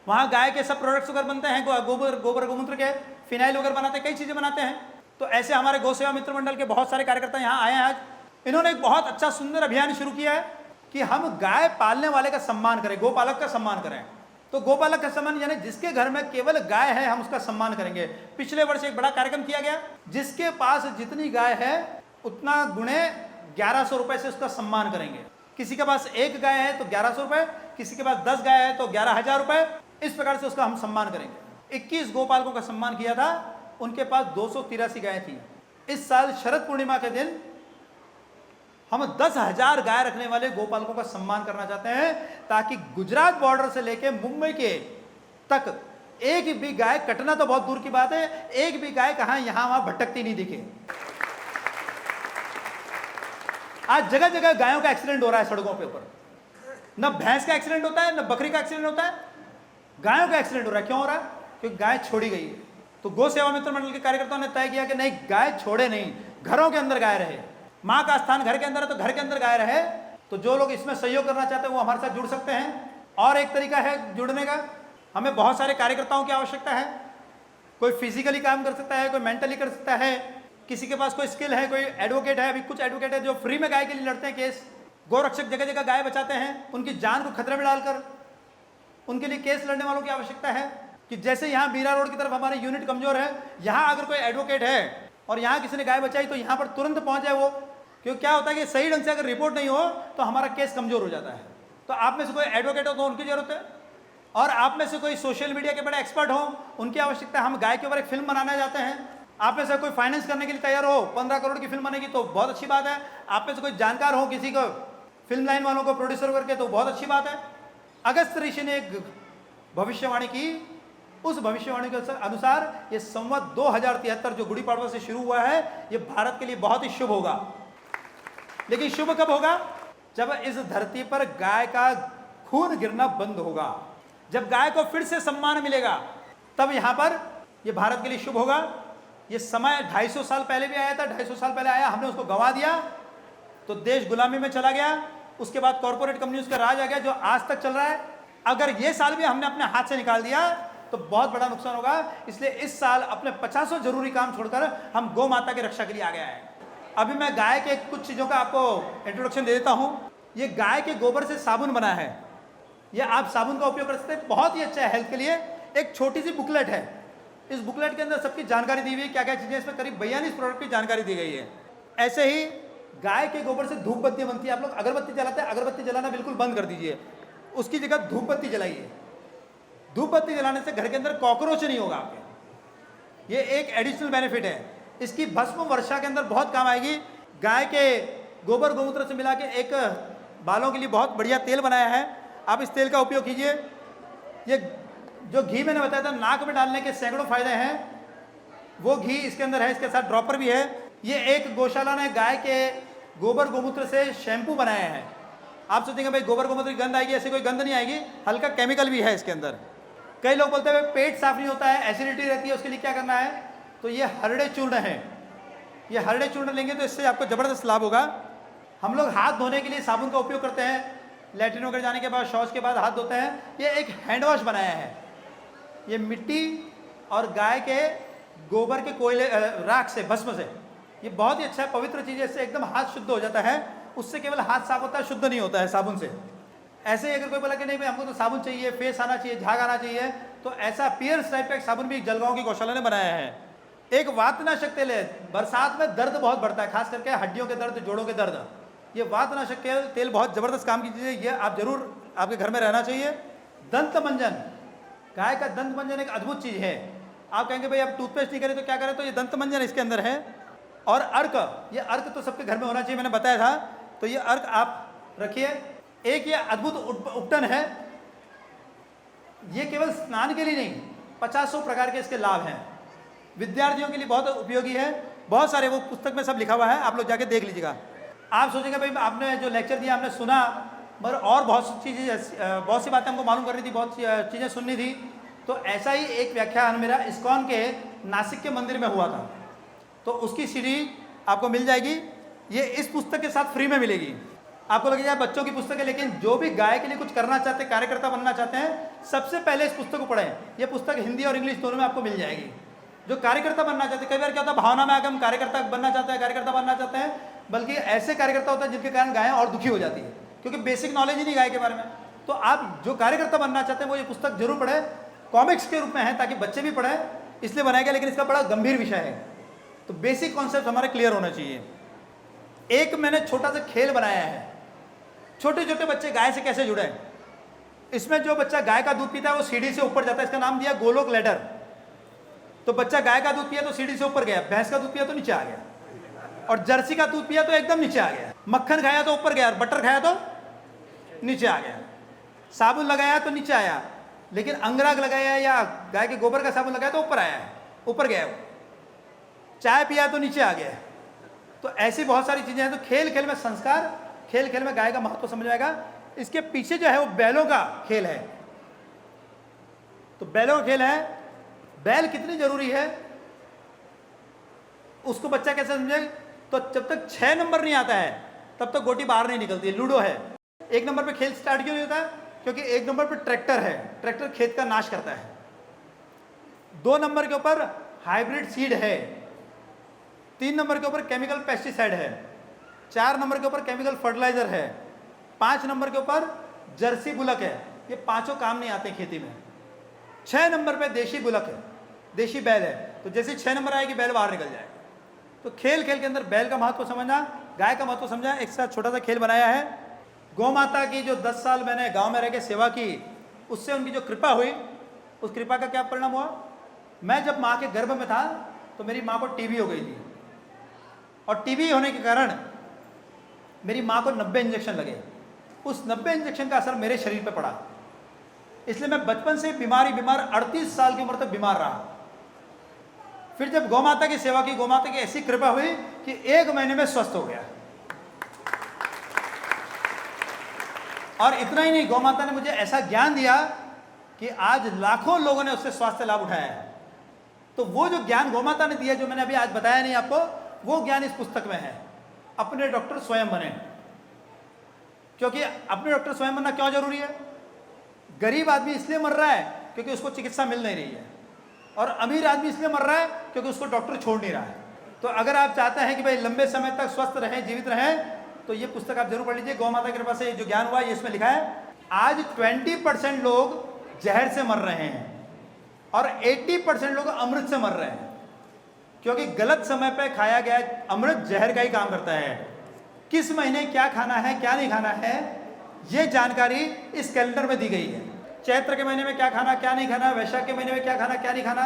वहाँ गाय के सब प्रोडक्ट्स वगैरह बनते हैं, गोबर गोमूत्र के, फिनाइल वगैरह बनाते हैं, कई चीज़ें बनाते हैं। तो ऐसे हमारे गौ सेवा मित्र मंडल के बहुत सारे कार्यकर्ता यहाँ आए हैं आज। इन्होंने एक बहुत अच्छा सुंदर अभियान शुरू किया है कि हम गाय पालने वाले का सम्मान करें, गोपालक का सम्मान करें। तो गोपालक का सम्मान यानी जिसके घर में केवल गाय है हम उसका सम्मान करेंगे। पिछले वर्ष एक बड़ा कार्यक्रम किया गया, जिसके पास जितनी गाय है उतना गुणे 1100 रुपए से उसका सम्मान करेंगे। किसी के पास 1 गाय है तो 1100 रुपए, किसी के पास 10 गाय है तो 11,000 रुपए। इस प्रकार से उसका हम सम्मान करेंगे। 21 गोपालकों का सम्मान किया था, उनके पास 283 गाय थी। इस साल शरद पूर्णिमा के दिन हम 10,000 गाय रखने वाले गोपालकों का सम्मान करना चाहते हैं, ताकि गुजरात बॉर्डर से लेकर मुंबई के तक एक भी गाय, कटना तो बहुत दूर की बात है, एक भी गाय कहां यहां वहां भटकती नहीं दिखे। आज जगह जगह गायों का एक्सीडेंट हो रहा है सड़कों के ऊपर। न भैंस का एक्सीडेंट होता है, न बकरी का एक्सीडेंट होता है, गायों का एक्सीडेंट हो रहा है। क्यों हो रहा है? क्योंकि गाय छोड़ी गई है। तो गौ सेवा मित्र मंडल के कार्यकर्ताओं ने तय किया कि नहीं, गाय छोड़े नहीं, घरों के अंदर गाय रहे। माँ का स्थान घर के अंदर है तो घर के अंदर गाय रहे। तो जो लोग इसमें सहयोग करना चाहते हैं वो हमारे साथ जुड़ सकते हैं। और एक तरीका है जुड़ने का, हमें बहुत सारे कार्यकर्ताओं की आवश्यकता है। कोई फिजिकली काम कर सकता है, कोई मेंटली कर सकता है, किसी के पास कोई स्किल है, कोई एडवोकेट है। अभी कुछ एडवोकेट है जो फ्री में गाय के लिए लड़ते हैं केस। गौरक्षक जगह जगह गाय बचाते हैं, उनकी जान को खतरे में डालकर। उनके लिए केस लड़ने वालों की आवश्यकता है कि जैसे यहाँ बीरा रोड की तरफ हमारी यूनिट कमजोर है, यहाँ अगर कोई एडवोकेट है और यहाँ किसी ने गाय बचाई तो यहाँ पर तुरंत पहुँच जाए वो, क्योंकि क्या होता है कि सही ढंग से अगर रिपोर्ट नहीं हो तो हमारा केस कमजोर हो जाता है। तो आप में से कोई एडवोकेट हो तो उनकी जरूरत है, और आप में से कोई सोशल मीडिया के बड़े एक्सपर्ट हो, उनकी आवश्यकता है। हम गाय के ऊपर एक फिल्म बनाना चाहते हैं, आप में से कोई फाइनेंस करने के लिए तैयार हो, 15 करोड़ की फिल्म बनेगी तो बहुत अच्छी बात है। आप में से कोई जानकार हो किसी को फिल्म लाइन वालों को प्रोड्यूसर करके तो बहुत अच्छी बात है। अगस्त ऋषि ने एक भविष्यवाणी की, उस भविष्यवाणी के अनुसार ये संवत 2073 जो गुड़ी पड़वा से शुरू हुआ है, ये भारत के लिए बहुत ही शुभ होगा। लेकिन शुभ कब होगा? जब इस धरती पर गाय का खून गिरना बंद होगा, जब गाय को फिर से सम्मान मिलेगा, तब यहां पर ये भारत के लिए शुभ होगा। ये समय 250 साल पहले भी आया था, 250 साल पहले आया, हमने उसको गंवा दिया तो देश गुलामी में चला गया। उसके बाद कॉर्पोरेट कंपनीज का राज आ गया जो आज तक चल रहा है। अगर ये साल भी हमने अपने हाथ से निकाल दिया तो बहुत बड़ा नुकसान होगा। इसलिए इस साल अपने 50 जरूरी काम छोड़कर हम गौ माता की रक्षा के लिए आ गए हैं। अभी मैं गाय के कुछ चीज़ों का आपको इंट्रोडक्शन दे देता हूँ। ये गाय के गोबर से साबुन बना है, ये आप साबुन का उपयोग कर सकते हैं, बहुत ही अच्छा है हेल्थ के लिए। एक छोटी सी बुकलेट है, इस बुकलेट के अंदर सबकी जानकारी दी हुई है, क्या क्या चीज़ें इसमें, करीब 42 प्रोडक्ट की जानकारी दी गई है। ऐसे ही गाय के गोबर से धूप बत्ती बनती है। आप लोग अगरबत्ती जलाते हैं, अगरबत्ती जलाना बिल्कुल बंद कर दीजिए, उसकी जगह धूप बत्ती जलाइए। धूप बत्ती जलाने से घर के अंदर कॉकरोच नहीं होगा आपके, ये एक एडिशनल बेनिफिट है। इसकी भस्म वर्षा के अंदर बहुत काम आएगी। गाय के गोबर गोमूत्र से मिला के एक बालों के लिए बहुत बढ़िया तेल बनाया है, आप इस तेल का उपयोग कीजिए। ये जो घी मैंने बताया था नाक में डालने के सैकड़ों फायदे हैं, वो घी इसके अंदर है, इसके साथ ड्रॉपर भी है। ये एक गौशाला ने गाय के गोबर गोमूत्र से शैम्पू बनाया है। आप सोचेंगे भाई गोबर गोमूत्र की गंध आएगी, ऐसी कोई गंध नहीं आएगी, हल्का केमिकल भी है इसके अंदर। कई लोग बोलते हैं पेट साफ नहीं होता है, एसिडिटी रहती है, उसके लिए क्या करना है? तो ये हरड़े चूर्ण है, ये हरड़े चूर्ण लेंगे तो इससे आपको ज़बरदस्त लाभ होगा। हम लोग हाथ धोने के लिए साबुन का उपयोग करते हैं, लैट्रिन वगैरह जाने के बाद, शौच के बाद हाथ धोते हैं। ये एक हैंड वॉश बनाया है, ये मिट्टी और गाय के गोबर के कोयले राख से, भस्म से, ये बहुत ही अच्छा पवित्र चीज़ है, इससे एकदम हाथ शुद्ध हो जाता है। उससे केवल हाथ साफ होता है, शुद्ध नहीं होता है साबुन से। ऐसे ही अगर कोई बोला कि नहीं भाई हमको तो साबुन चाहिए, फेस आना चाहिए, झाग आना चाहिए, तो ऐसा पियर्स टाइप का एक साबुन भी जलगांव की गौशाला ने बनाया है। एक वातनाशक तेल है, बरसात में दर्द बहुत बढ़ता है, खास करके हड्डियों के दर्द, जोड़ों के दर्द, ये वातनाशक तेल बहुत ज़बरदस्त काम की चीज़ है, ये आप जरूर आपके घर में रहना चाहिए। दंत मंजन, गाय का दंत मंजन एक अद्भुत चीज़ है। आप कहेंगे भाई आप टूथपेस्ट नहीं करें तो क्या करें, तो ये दंत मंजन इसके अंदर है। और अर्क, ये अर्क तो सबके घर में होना चाहिए, मैंने बताया था, तो ये अर्क आप रखिए। एक ये अद्भुत उपटन है, ये केवल स्नान के लिए नहीं, 50 प्रकार के इसके लाभ हैं, विद्यार्थियों के लिए बहुत उपयोगी है। बहुत सारे वो पुस्तक में सब लिखा हुआ है, आप लोग जाके देख लीजिएगा। आप सोचेंगे भाई आपने जो लेक्चर दिया हमने सुना, मगर और बहुत सी चीज़ें, बहुत सी बातें हमको मालूम करनी थी, बहुत सी चीज़ें सुननी थी। तो ऐसा ही एक व्याख्यान मेरा इस्कॉन के नासिक के मंदिर में हुआ था, तो उसकी सीडी आपको मिल जाएगी, ये इस पुस्तक के साथ फ्री में मिलेगी। आपको लगेगा बच्चों की पुस्तक है, लेकिन जो भी गाय के लिए कुछ करना चाहते हैं, कार्यकर्ता बनना चाहते हैं, सबसे पहले इस पुस्तक को पढ़ें। ये पुस्तक हिंदी और इंग्लिश दोनों में आपको मिल जाएगी। जो कार्यकर्ता बनना चाहते हैं, कई बार क्या होता है भावना में आकर हम कार्यकर्ता बनना चाहते हैं, बल्कि ऐसे कार्यकर्ता होता है जिनके कारण गायें और दुखी हो जाती है, क्योंकि बेसिक नॉलेज ही नहीं गाय के बारे में। तो आप जो कार्यकर्ता बनना चाहते हैं वो ये पुस्तक जरूर पढ़ें, कॉमिक्स के रूप में है ताकि बच्चे भी पढ़ें, इसलिए बनाया गया, लेकिन इसका बड़ा गंभीर विषय है, तो बेसिक कॉन्सेप्ट हमारे क्लियर होना चाहिए। एक मैंने छोटा सा खेल बनाया है, छोटे छोटे बच्चे गाय से कैसे जुड़े। इसमें जो बच्चा गाय का दूध पीता है वो सीढ़ी से ऊपर जाता है, इसका नाम दिया गोलोक लैडर। तो बच्चा गाय का दूध पिया तो सीढ़ी से ऊपर गया, भैंस का दूध पिया तो नीचे आ गया, और जर्सी का दूध पिया तो एकदम नीचे आ गया, मक्खन खाया तो ऊपर गया, और बटर खाया तो नीचे आ गया, साबुन लगाया तो नीचे आया, लेकिन अंगराग लगाया या गाय के गोबर का साबुन लगाया तो ऊपर आया है, ऊपर गया वो, चाय पिया तो नीचे आ गया। तो ऐसी बहुत सारी चीज़ें हैं। तो खेल खेल में संस्कार, खेल खेल में गाय का महत्व समझ आएगा। इसके पीछे जो है वो बैलों का खेल है। तो बैलों का खेल है, बैल कितनी जरूरी है उसको बच्चा कैसे समझे। तो जब तक 6 नंबर नहीं आता है तब तक गोटी बाहर नहीं निकलती है। लूडो है, 1 नंबर पे खेल स्टार्ट क्यों नहीं होता है, क्योंकि 1 नंबर पे ट्रैक्टर है, ट्रैक्टर खेत का नाश करता है। 2 नंबर के ऊपर हाइब्रिड सीड है, 3 नंबर के ऊपर केमिकल पेस्टिसाइड है, 4 नंबर के ऊपर केमिकल फर्टिलाइजर है, 5 नंबर के ऊपर जर्सी बुलक है। ये पांचों काम नहीं आते खेती में। 6 नंबर पे देशी बुलक है, देशी बैल है। तो जैसे 6 नंबर आएगी बैल बाहर निकल जाएगा। तो खेल खेल के अंदर बैल का महत्व समझना गाय का महत्व समझा। एक साथ छोटा सा खेल बनाया है। गौ माता की जो 10 साल मैंने गांव में रह के सेवा की, उससे उनकी जो कृपा हुई, उस कृपा का क्या परिणाम हुआ? मैं जब माँ के गर्भ में था तो मेरी माँ को टीबी हो गई थी, और टीबी होने के कारण मेरी माँ को 90 इंजेक्शन लगे। उस 90 इंजेक्शन का असर मेरे शरीर पे पड़ा, इसलिए मैं बचपन से बीमार 38 साल की उम्र तक बीमार रहा। फिर जब गौ माता की सेवा की, गौ माता की ऐसी कृपा हुई कि 1 महीने में स्वस्थ हो गया। और इतना ही नहीं, गौ माता ने मुझे ऐसा ज्ञान दिया कि आज लाखों लोगों ने उससे स्वास्थ्य लाभ उठाया है। तो वो जो ज्ञान गौ माता ने दिया, जो मैंने अभी आज बताया नहीं आपको, वो ज्ञान इस पुस्तक में है। अपने डॉक्टर स्वयं बने, क्योंकि अपने डॉक्टर स्वयं बनना क्यों जरूरी है? गरीब आदमी इसलिए मर रहा है क्योंकि उसको चिकित्सा मिल नहीं रही है, और अमीर आदमी इसलिए मर रहा है क्योंकि उसको डॉक्टर छोड़ नहीं रहा है। तो अगर आप चाहते हैं कि भाई लंबे समय तक स्वस्थ रहें, जीवित रहें, तो ये पुस्तक आप जरूर पढ़ लीजिए। गौ माता की कृपा से जो ज्ञान हुआ ये इसमें लिखा है। आज 20% लोग जहर से मर रहे हैं और 80% लोग अमृत से मर रहे हैं, क्योंकि गलत समय पे खाया गया अमृत जहर का ही काम करता है। किस महीने क्या खाना है, क्या नहीं खाना है, ये जानकारी इस कैलेंडर में दी गई है। चैत्र के महीने में क्या खाना, क्या नहीं खाना, वैशाख के महीने में क्या खाना, क्या नहीं खाना,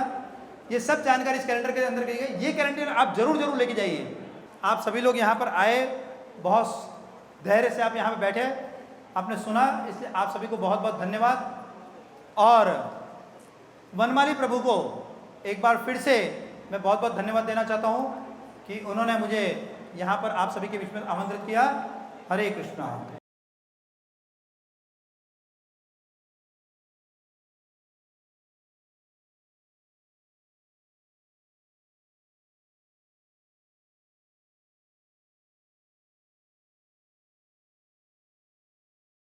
ये सब जानकारी इस कैलेंडर के अंदर दी गई। ये कैलेंडर आप जरूर लेके जाइए। आप सभी लोग यहाँ पर आए, बहुत धैर्य से आप यहाँ पे बैठे, आपने सुना, इसलिए आप सभी को बहुत बहुत धन्यवाद। और वनमाली प्रभु को एक बार फिर से मैं बहुत बहुत धन्यवाद देना चाहता हूँ कि उन्होंने मुझे यहाँ पर आप सभी के बीच में आमंत्रित किया। हरे कृष्णा।